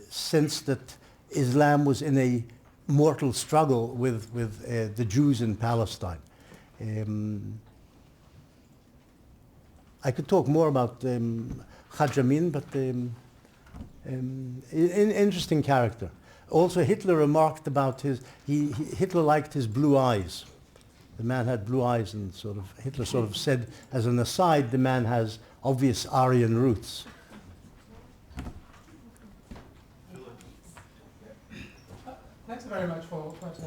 S2: sense that Islam was in a mortal struggle with the Jews in Palestine. I could talk more about Hajj Amin, but interesting character. Also, Hitler remarked about Hitler liked his blue eyes. The man had blue eyes, and Hitler sort of said, as an aside, the man has obvious Aryan roots.
S10: Thanks very much for quite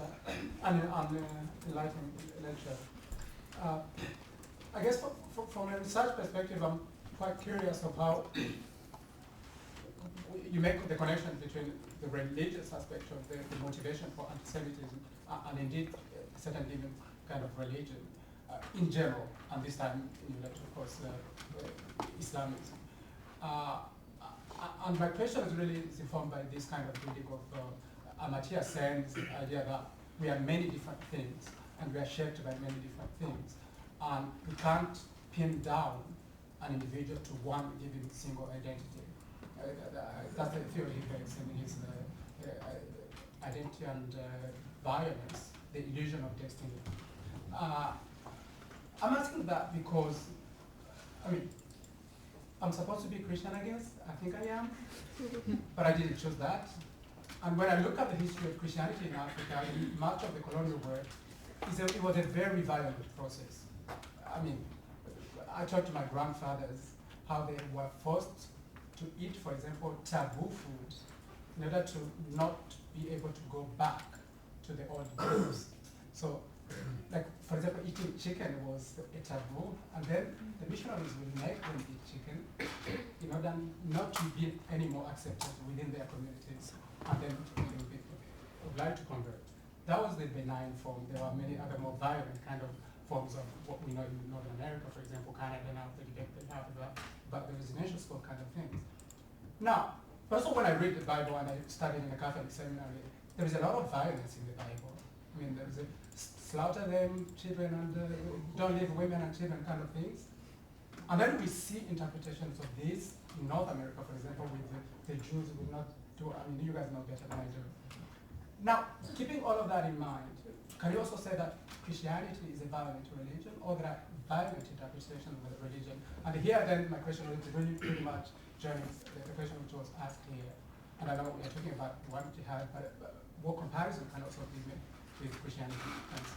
S10: an enlightening lecture. I guess from a research perspective, I'm quite curious of how you make the connection between the religious aspect of the motivation for anti-Semitism and indeed certain even kind of religion in general, and this time in lecture, of course, Islamism. And my question is really informed by this kind of critique of Amartya Sen's idea that we are many different things and we are shaped by many different things. And we can't pin down an individual to one given single identity. That's the theory he makes in his Identity and Violence, the Illusion of Destiny. I'm asking that because, I mean, I'm supposed to be Christian, I guess. I think I am. But I didn't choose that. And when I look at the history of Christianity in Africa, in much of the colonial world, it was a very violent process. I mean, I talked to my grandfathers how they were forced to eat, for example, taboo foods in order to not be able to go back to the old groups. So, like, for example, eating chicken was a taboo, and then the missionaries would make them eat chicken in order not to be any more accepted within their communities, and then they would be obliged to convert. That was the benign form. There are many other more violent kind of forms of what we know in North America, for example, Canada now, the debate they have about the residential school kind of things. Now, first of all, when I read the Bible and I studied in a Catholic seminary, there is a lot of violence in the Bible. I mean, there is a slaughter them, children, and don't leave women and children kind of things. And then we see interpretations of this in North America, for example, with the Jews will not do, I mean, you guys know better than I do. Now, keeping all of that in mind, can you also say that Christianity is a violent religion, or there are violent interpretations of the religion? And here then my question is really pretty much joins the question which was asked here. And I know we're talking about one jihad, but what comparison can also be made with Christianity? Thanks.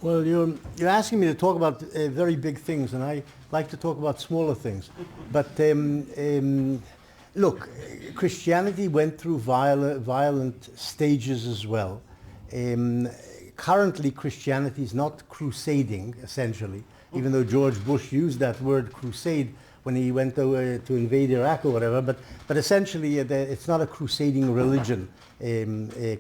S2: Well, you're asking me to talk about very big things, and I like to talk about smaller things. But look, Christianity went through violent stages as well. Currently, Christianity is not crusading, essentially, even though George Bush used that word crusade when he went over to invade Iraq or whatever. But essentially, it's not a crusading religion,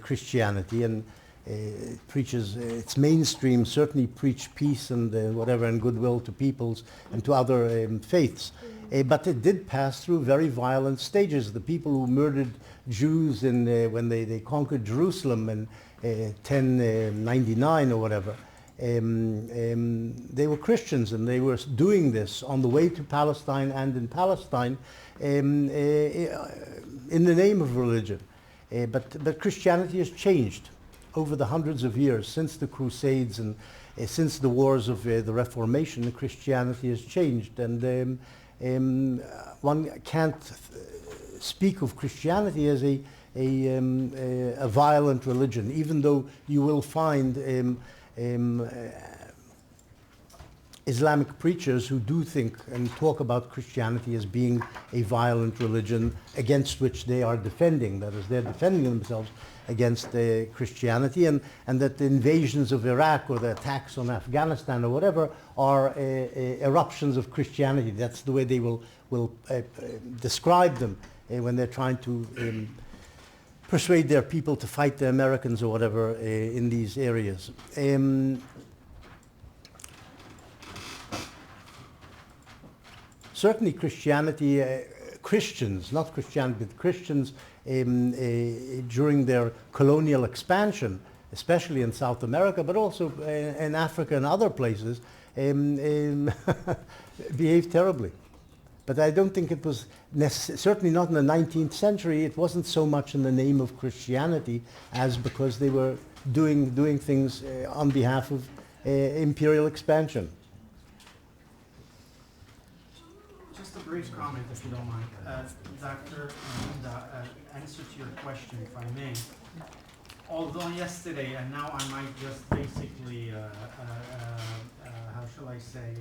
S2: Christianity, and it preaches, it's mainstream, certainly preach peace and whatever, and goodwill to peoples and to other faiths. But it did pass through very violent stages. The people who murdered Jews when they conquered Jerusalem in 1099 or whatever, they were Christians, and they were doing this on the way to Palestine and in Palestine in the name of religion. But Christianity has changed over the hundreds of years since the Crusades and since the wars of the Reformation. Christianity has changed, and one can't speak of Christianity as a violent religion, even though you will find Islamic preachers who do think and talk about Christianity as being a violent religion against which they are defending. That is, they're defending themselves against Christianity, and that the invasions of Iraq or the attacks on Afghanistan or whatever are eruptions of Christianity. That's the way they will describe them when they're trying to persuade their people to fight the Americans or whatever in these areas. Certainly Christianity, Christians, not Christianity, but Christians during their colonial expansion, especially in South America, but also in Africa and other places, behaved terribly. But I don't think it was certainly not in the 19th century. It wasn't so much in the name of Christianity as because they were doing things on behalf of imperial expansion.
S4: Just a brief comment, if you don't mind. Dr. Answer to your question, if I may. Although yesterday, and now I might just basically, how shall I say,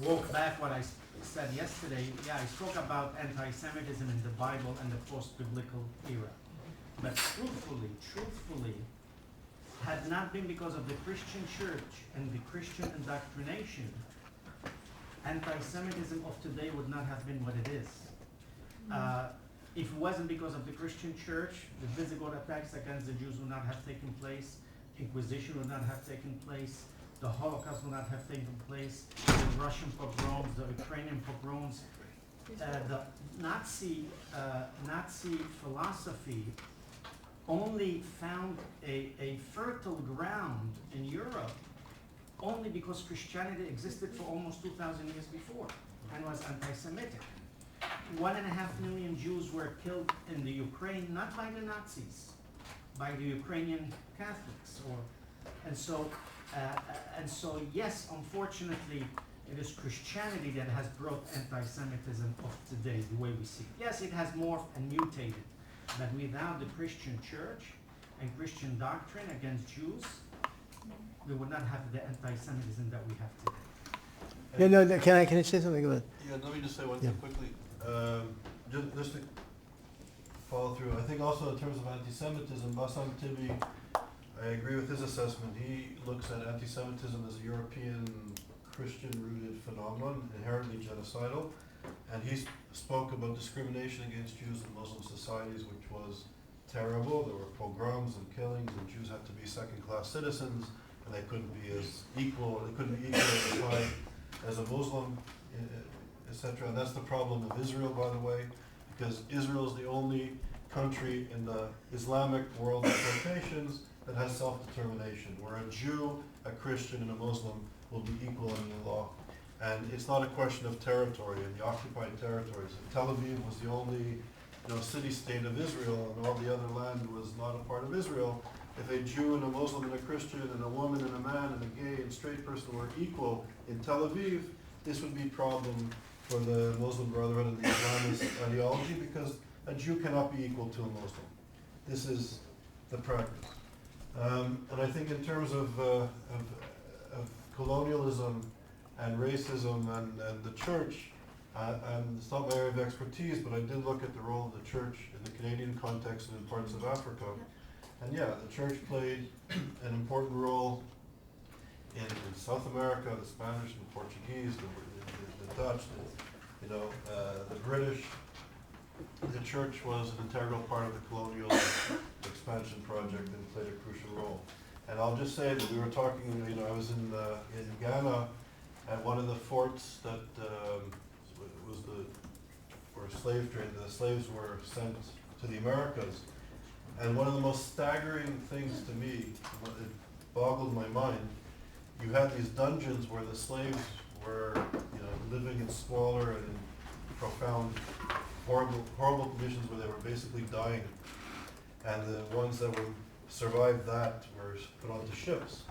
S4: walk back what I said yesterday. Yeah, I spoke about anti-Semitism in the Bible and the post-biblical era. But truthfully, had not been because of the Christian church and the Christian indoctrination, anti-Semitism of today would not have been what it is. If it wasn't because of the Christian church, the Visigoth attacks against the Jews would not have taken place, Inquisition would not have taken place, the Holocaust would not have taken place, the Russian pogroms, the Ukrainian pogroms. The Nazi philosophy only found a fertile ground in Europe only because Christianity existed for almost 2,000 years before and was anti-Semitic. 1.5 million Jews were killed in the Ukraine, not by the Nazis, by the Ukrainian Catholics. And so yes, unfortunately, it is Christianity that has brought anti-Semitism of today, the way we see it. Yes, it has morphed and mutated, but without the Christian church and Christian doctrine against Jews, we would not have the anti-Semitism that we have today.
S2: No, can I say something about it?
S1: Yeah, let me just say one thing quickly. Just to follow through, I think also in terms of anti-Semitism, Bassam Tibi, I agree with his assessment. He looks at anti-Semitism as a European Christian-rooted phenomenon, inherently genocidal, and he spoke about discrimination against Jews in Muslim societies, which was terrible. There were pogroms and killings, and Jews had to be second-class citizens, and they couldn't be as equal, they couldn't be equal as high as a Muslim, etc. And that's the problem of Israel, by the way, because Israel is the only country in the Islamic world of quotations that has self-determination, where a Jew, a Christian, and a Muslim will be equal in the law. And it's not a question of territory in the occupied territories. Tel Aviv was the only city-state of Israel, and all the other land was not a part of Israel. If a Jew and a Muslim and a Christian and a woman and a man and a gay and straight person were equal in Tel Aviv, this would be a problem for the Muslim Brotherhood and the Islamist ideology, because a Jew cannot be equal to a Muslim. This is the practice. And I think in terms of colonialism and racism and the church, and it's not my area of expertise, but I did look at the role of the church in the Canadian context and in parts of Africa. And yeah, the church played an important role in South America, the Spanish, the Portuguese, the Dutch, the British. The church was an integral part of the colonial expansion project and played a crucial role. And I'll just say that we were talking, I was in Ghana at one of the forts that was for slave trade. The slaves were sent to the Americas. And one of the most staggering things to me, it boggled my mind, you had these dungeons where the slaves were living in squalor and in profound, horrible conditions where they were basically dying. And the ones that survived that were put onto ships.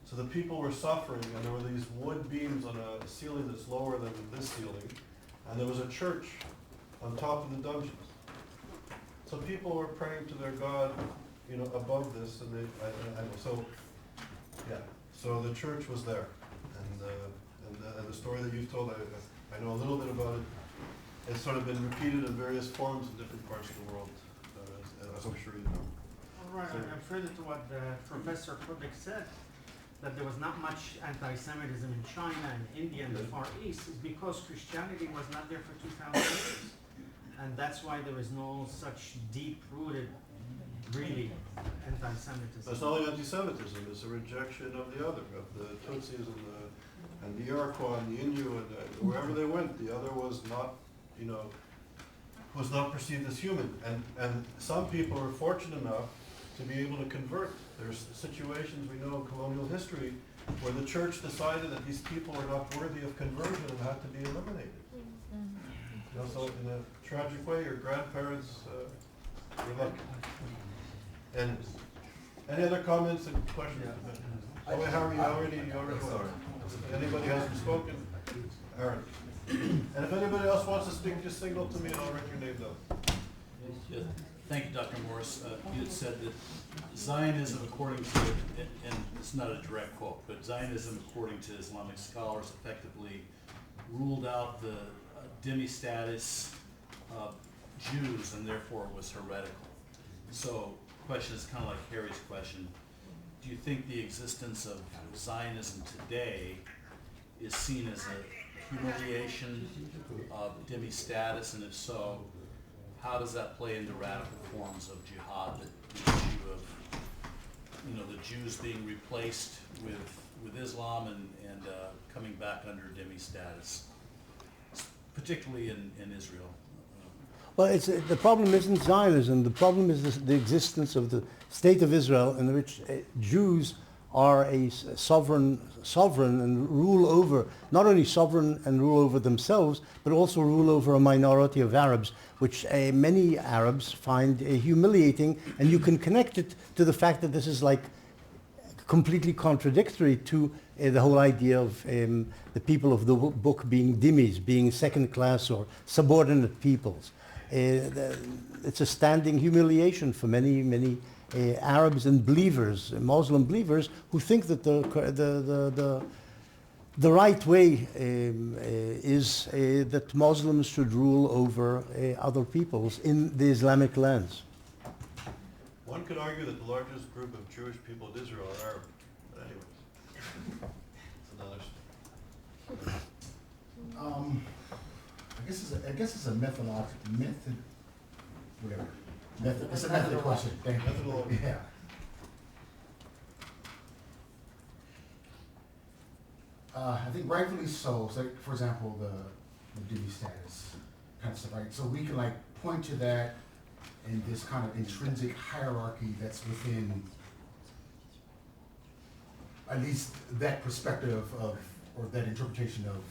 S1: So the people were suffering, and there were these wood beams on a ceiling that's lower than this ceiling, and there was a church on top of the dungeons. So people were praying to their God, above this, and so the church was there, and the story that you've told, I know a little bit about it. It's sort of been repeated in various forms in different parts of the world, as I'm sure you know.
S4: All right, and further to what Professor Kubik said, that there was not much anti-Semitism in China and India and the Far East, is because Christianity was not there for 2,000 years. And that's why there is no such deep-rooted, really, anti-Semitism.
S1: It's not only anti-Semitism, it's a rejection of the other, of the Tutsis and the Iroquois and the Innu, and wherever they went, the other was not, was not perceived as human. And some people were fortunate enough to be able to convert. There's situations we know in colonial history where the church decided that these people were not worthy of conversion and had to be eliminated. So in a tragic way, your grandparents were lucky. And any other comments and questions? Oh, wait, Harry, you already anybody hasn't spoken? Aaron. And if anybody else wants to speak, just signal to me and I'll write your name down.
S11: Yeah. Thank you, Dr. Morris. You had said that Zionism, according to, and it's not a direct quote, but Zionism, according to Islamic scholars, effectively ruled out the demi-status Jews and therefore was heretical. So the question is kind of like Harry's question. Do you think the existence of Zionism today is seen as a humiliation of demi-status, and if so, how does that play into radical forms of jihad, the issue of, the Jews being replaced with Islam and coming back under dhimmi status, particularly in Israel.
S2: Well, the problem isn't Zionism. The problem is the existence of the state of Israel, in which Jews are a sovereign and rule over, not only sovereign and rule over themselves, but also rule over a minority of Arabs, which many Arabs find humiliating. And you can connect it to the fact that this is like completely contradictory to the whole idea of the people of the book being dhimmis, being second class or subordinate peoples. It's a standing humiliation for many Arabs and believers, Muslim believers, who think that the right way is that Muslims should rule over other peoples in the Islamic lands.
S1: One could argue that the largest group of Jewish people in Israel are Arab, but anyways, it's another story.
S12: I guess it's a It's a method question. Thank you. Yeah. I think rightfully so. So, for example, the duty status kind of stuff, right? So we can like point to that in this kind of intrinsic hierarchy that's within at least that perspective of, or that interpretation of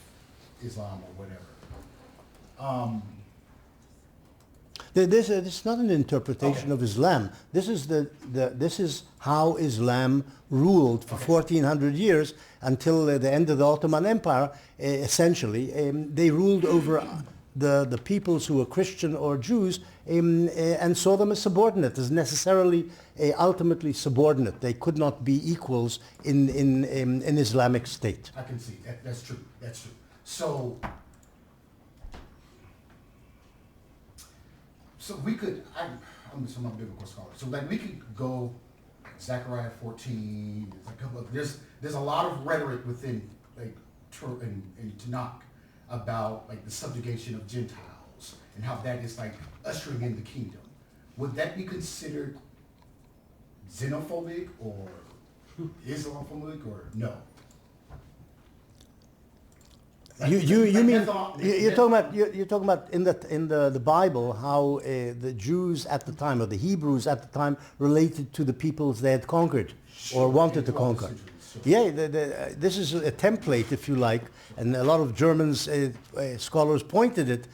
S12: Islam or whatever.
S2: This is not an interpretation of Islam. This is this is how Islam ruled for 1400 years until the end of the Ottoman Empire. Essentially, they ruled over the peoples who were Christian or Jews and saw them as subordinate, as necessarily ultimately subordinate. They could not be equals in an Islamic state.
S12: I can see that. That's true. That's true. So we could, I'm a biblical scholar, so like we could go Zechariah 14, there's a lot of rhetoric within like in Tanakh about like the subjugation of Gentiles and how that is like ushering in the kingdom. Would that be considered xenophobic or Islamophobic or no?
S2: You're talking about in the Bible how the Jews at the time, or the Hebrews at the time, related to the peoples they had conquered or wanted to conquer. Yeah, this is a template, if you like, and a lot of Germans scholars pointed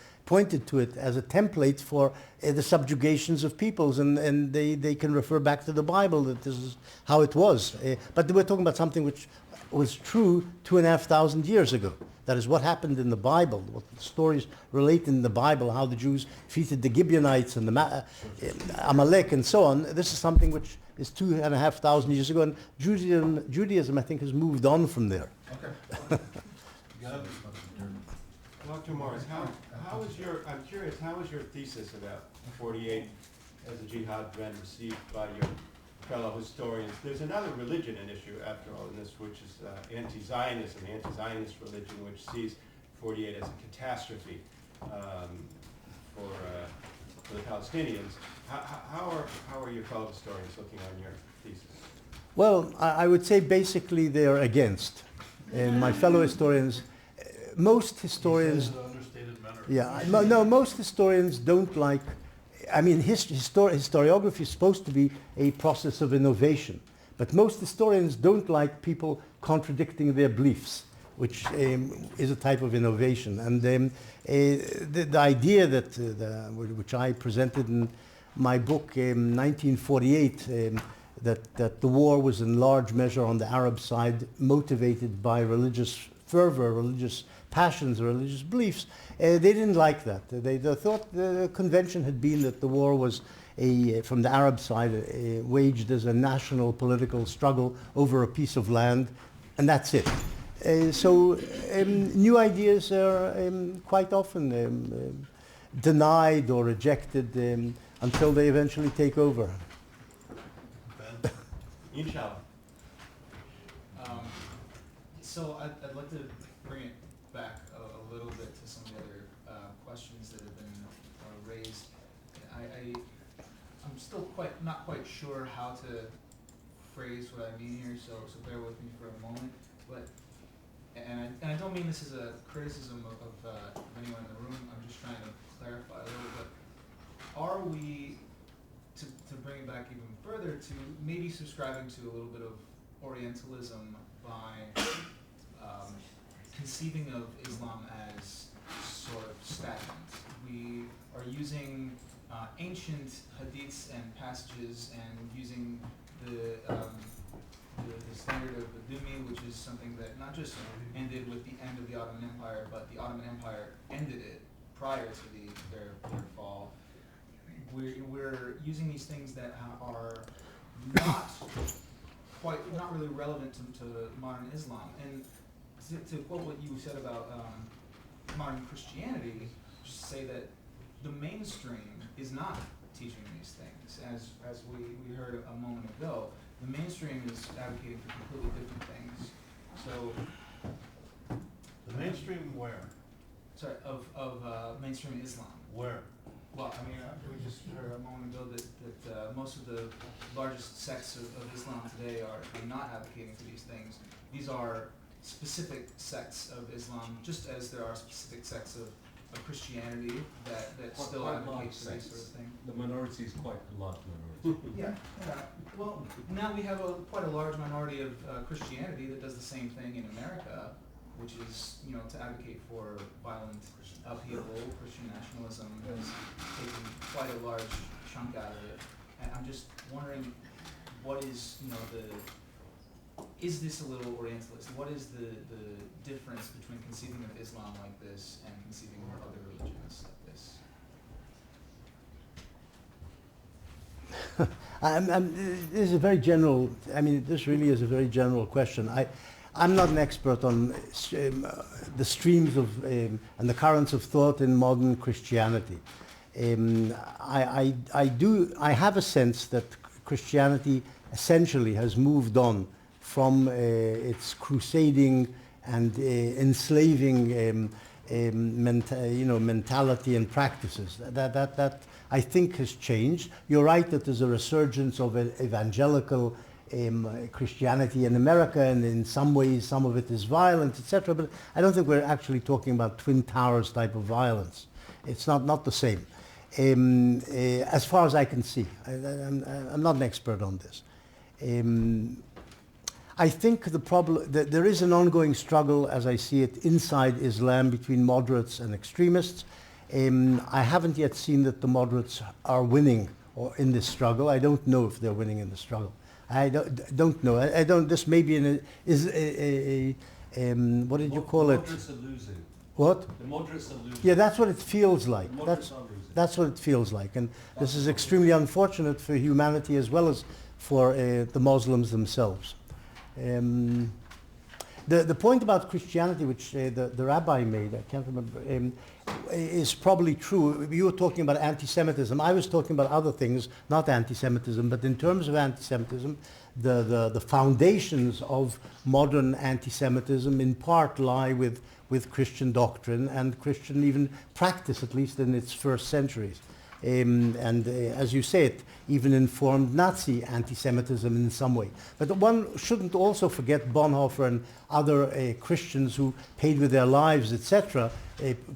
S2: to it as a template for the subjugations of peoples, and they can refer back to the Bible that this is how it was. But we're talking about something which was true 2,500 years ago. That is what happened in the Bible, what the stories relate in the Bible, how the Jews defeated the Gibeonites and the Amalek and so on. This is something which is 2,500 years ago, and Judaism, I think, has moved on from there.
S5: Okay. Dr. Morris, I'm curious, how was your thesis about 48 as a jihad been received by your fellow historians? There's another religion an issue after all in this, which is anti-Zionism, the anti-Zionist religion, which sees 48 as a catastrophe for the Palestinians. How are your fellow historians looking on your thesis?
S2: Well, I would say basically they're against. And my fellow historians, most historians, most historians don't like. I mean, historiography is supposed to be a process of innovation, but most historians don't like people contradicting their beliefs, which is a type of innovation. And the idea that which I presented in my book in 1948, that the war was in large measure on the Arab side, motivated by religious fervor, religious passions, religious beliefs, they didn't like that. They thought the convention had been that the war was, from the Arab side, waged as a national political struggle over a piece of land, and that's it. So new ideas are quite often denied or rejected until they eventually take over.
S5: Inshallah.
S13: So I'd like to bring it back a little bit to some of the other questions that have been raised. I'm still not quite sure how to phrase what I mean here, so bear with me for a moment. But and I don't mean this as a criticism of anyone in the room. I'm just trying to clarify a little bit. Are we, to bring it back even further, to maybe subscribing to a little bit of Orientalism by conceiving of Islam as sort of stagnant? We are using ancient hadiths and passages and using the standard of the Dumi, which is something that not just ended with the end of the Ottoman Empire, but the Ottoman Empire ended it prior to their fall. We're using these things that are not really relevant to modern Islam. And to quote what you said about modern Christianity, just say that the mainstream is not teaching these things. As we heard a moment ago, the mainstream is advocating for completely different things. So,
S1: The mainstream where?
S13: sorry, of mainstream Islam.
S1: Where?
S13: Well, I mean, we just heard a moment ago that most of the largest sects of Islam today are not advocating for these things. These are specific sects of Islam, just as there are specific sects of Christianity that still advocate for these sort of things.
S3: The minority is quite a large minority.
S13: Yeah. Well, now we have quite a large minority of Christianity that does the same thing in America, which is, to advocate for violent upheaval. Christian nationalism has taken quite a large chunk out of it. And I'm just wondering, what is, is this a little Orientalist? What is the difference between conceiving of Islam like this and conceiving of other religions like this?
S2: This is a very general, this really is a very general question. I'm not an expert on the streams of and the currents of thought in modern Christianity. I have a sense that Christianity essentially has moved on from its crusading and enslaving mentality and practices. That I think has changed. You're right that there's a resurgence of evangelical Christianity in America, and in some ways some of it is violent, etc. But I don't think we're actually talking about Twin Towers type of violence. It's not the same, as far as I can see. I'm not an expert on this. I think the problem that there is an ongoing struggle, as I see it, inside Islam between moderates and extremists. I haven't yet seen that the moderates are winning or in this struggle. I don't know if they're winning in the struggle. I don't know. I don't. This may be what did you call it?
S3: The moderates are losing.
S2: What?
S3: The moderates are losing.
S2: Yeah, that's what it feels like.
S3: The moderates are losing.
S2: That's what it feels like, and this is extremely unfortunate for humanity as well as for the Muslims themselves. The point about Christianity, which the rabbi made, I can't remember, is probably true. You were talking about anti-Semitism. I was talking about other things, not anti-Semitism, but in terms of anti-Semitism, the foundations of modern anti-Semitism in part lie with Christian doctrine and Christian even practice, at least in its first centuries. As you say, it even informed Nazi anti-Semitism in some way. But one shouldn't also forget Bonhoeffer and other Christians who paid with their lives, etc.,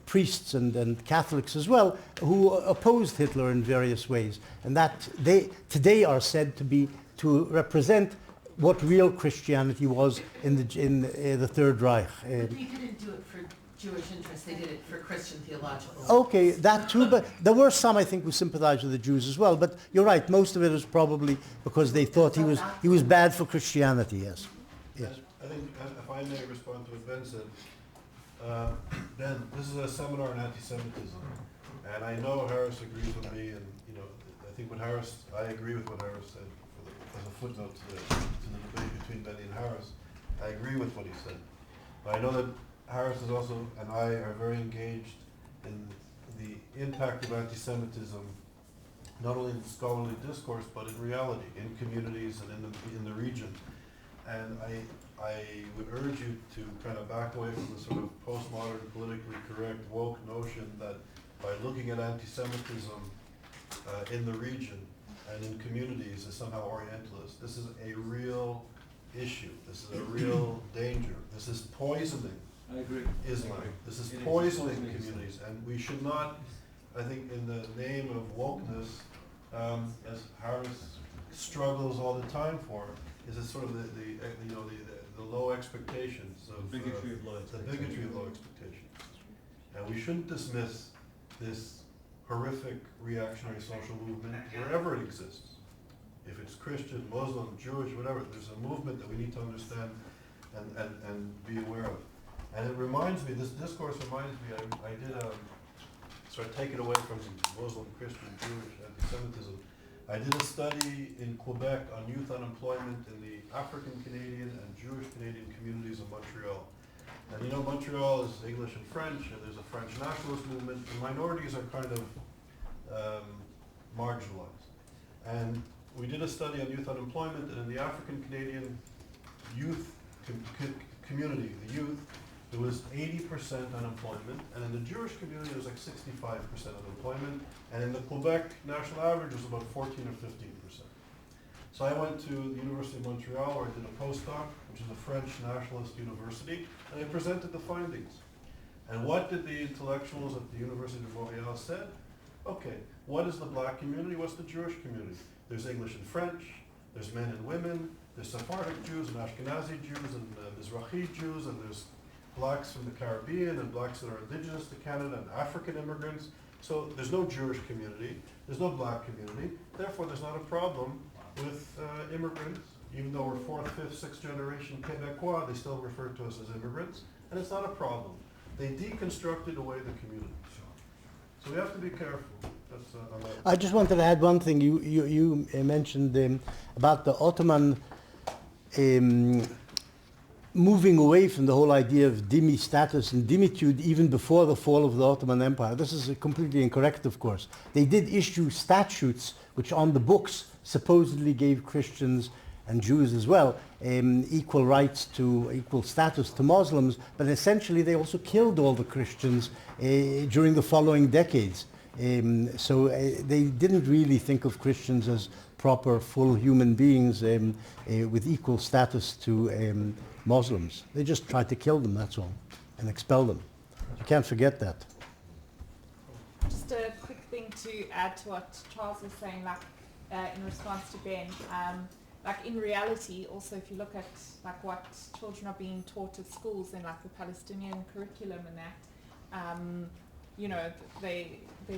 S2: priests and Catholics as well, who opposed Hitler in various ways. And that they today are said to represent what real Christianity was in the Third Reich.
S7: But they didn't do it for Jewish interests, they did it for Christian theological.
S2: Okay, that too, but there were some, I think, who sympathized with the Jews as well. But you're right, most of it was probably because they thought he was bad for Christianity. Yes. Yes.
S1: I think if I may respond to what Ben said, Ben, this is a seminar on anti-Semitism, and I know Harris agrees with me, and I think I agree with what Harris said as a footnote to the debate between Benny and Harris. I agree with what he said, but I know that Harris is also, and I are very engaged in the impact of anti-Semitism, not only in scholarly discourse, but in reality, in communities and in the region. And I would urge you to kind of back away from the sort of postmodern, politically correct, woke notion that by looking at anti-Semitism in the region, and in communities is somehow Orientalist. This is a real issue. This is a real danger. This is poisoning
S3: I agree.
S1: Islam. This is
S3: It is
S1: poisoning
S3: poisoning
S1: communities, and we should not, I think, in the name of wokeness, as Harris struggles all the time for, is it sort of the low expectations of
S3: Bigotry of low
S1: the bigotry of low expectations, and we shouldn't dismiss this horrific reactionary social movement wherever it exists. If it's Christian, Muslim, Jewish, whatever, there's a movement that we need to understand and be aware of. And it reminds me, this discourse reminds me, I did sort of take it away from Muslim, Christian, Jewish anti-Semitism. I did a study in Quebec on youth unemployment in the African Canadian and Jewish Canadian communities of Montreal. And you know, Montreal is English and French, and there's a French nationalist movement. The minorities are kind of marginalized. And we did a study on youth unemployment, and in the African Canadian youth community, the youth, there was 80% unemployment, and in the Jewish community it was like 65% unemployment, and in the Quebec national average was about 14 or 15%. So I went to the University of Montreal where I did a postdoc, which is a French nationalist university, and I presented the findings. And what did the intellectuals at the University of Montreal said? Okay, what is the black community? What's the Jewish community? There's English and French, there's men and women, there's Sephardic Jews and Ashkenazi Jews and Mizrahi Jews, and there's blacks from the Caribbean and blacks that are indigenous to Canada and African immigrants. So there's no Jewish community, there's no black community, therefore there's not a problem with immigrants. Even though we're fourth, fifth, sixth generation Quebecois, they still refer to us as immigrants, and it's not a problem. They deconstructed away the community. So we have to be careful. That's,
S2: I just wanted to add one thing. You mentioned about the Ottoman moving away from the whole idea of dhimmi status and dhimmitude even before the fall of the Ottoman Empire. This is completely incorrect, of course. They did issue statutes which on the books supposedly gave Christians and Jews as well equal rights to, equal status to Muslims, but essentially they also killed all the Christians during the following decades. So they didn't really think of Christians as proper, full human beings with equal status to Muslims. They just tried to kill them, that's all, and expel them. You can't forget that.
S14: Just a quick thing to add to what Charles was saying, like in response to Ben. Like in reality, also if you look at like what children are being taught at schools in like the Palestinian curriculum and that, you know, they're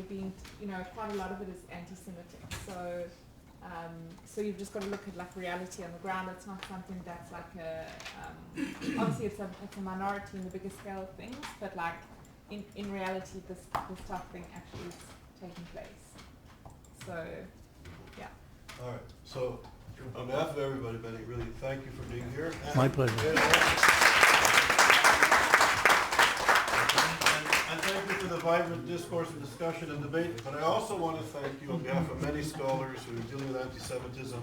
S14: being, you know, quite a lot of it is anti-Semitic. So so you've just got to look at like reality on the ground. It's not something that's like a obviously it's a minority in the bigger scale of things, but like in reality this tough thing actually is taking place. So yeah.
S1: all right. So on behalf of everybody, Benny, really thank you for being here.
S2: My pleasure.
S1: And thank you for the vibrant discourse and discussion and debate. But I also want to thank you on behalf of many scholars who are dealing with anti-Semitism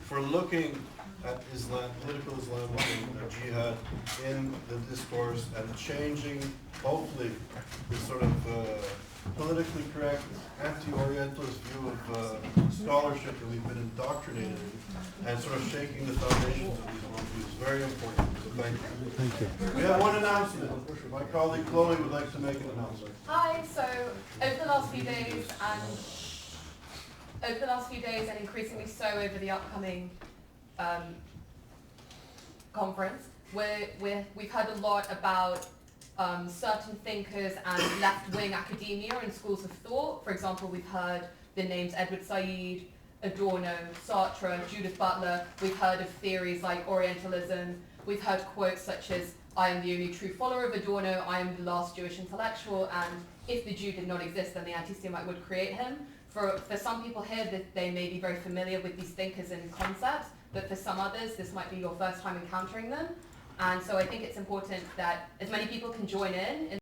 S1: for looking at Islam, political Islam and jihad in the discourse and changing, hopefully, this sort of politically correct, anti-Orientalist view of scholarship that we've been indoctrinated in, and sort of shaking the foundations of these worldviews. Very important. So thank you.
S2: Thank you.
S1: We have one announcement. My colleague Chloe would like to make an announcement.
S7: Hi, so over the last few days and increasingly so over the upcoming conference, we've heard a lot about certain thinkers and left-wing academia and schools of thought. For example, we've heard the names Edward Said, Adorno, Sartre, Judith Butler. We've heard of theories like Orientalism. We've heard quotes such as, "I am the only true follower of Adorno, I am the last Jewish intellectual, and if the Jew did not exist, then the anti-Semite would create him." For some people here, that they may be very familiar with these thinkers and concepts, but for some others, this might be your first time encountering them. And so I think it's important that as many people can join in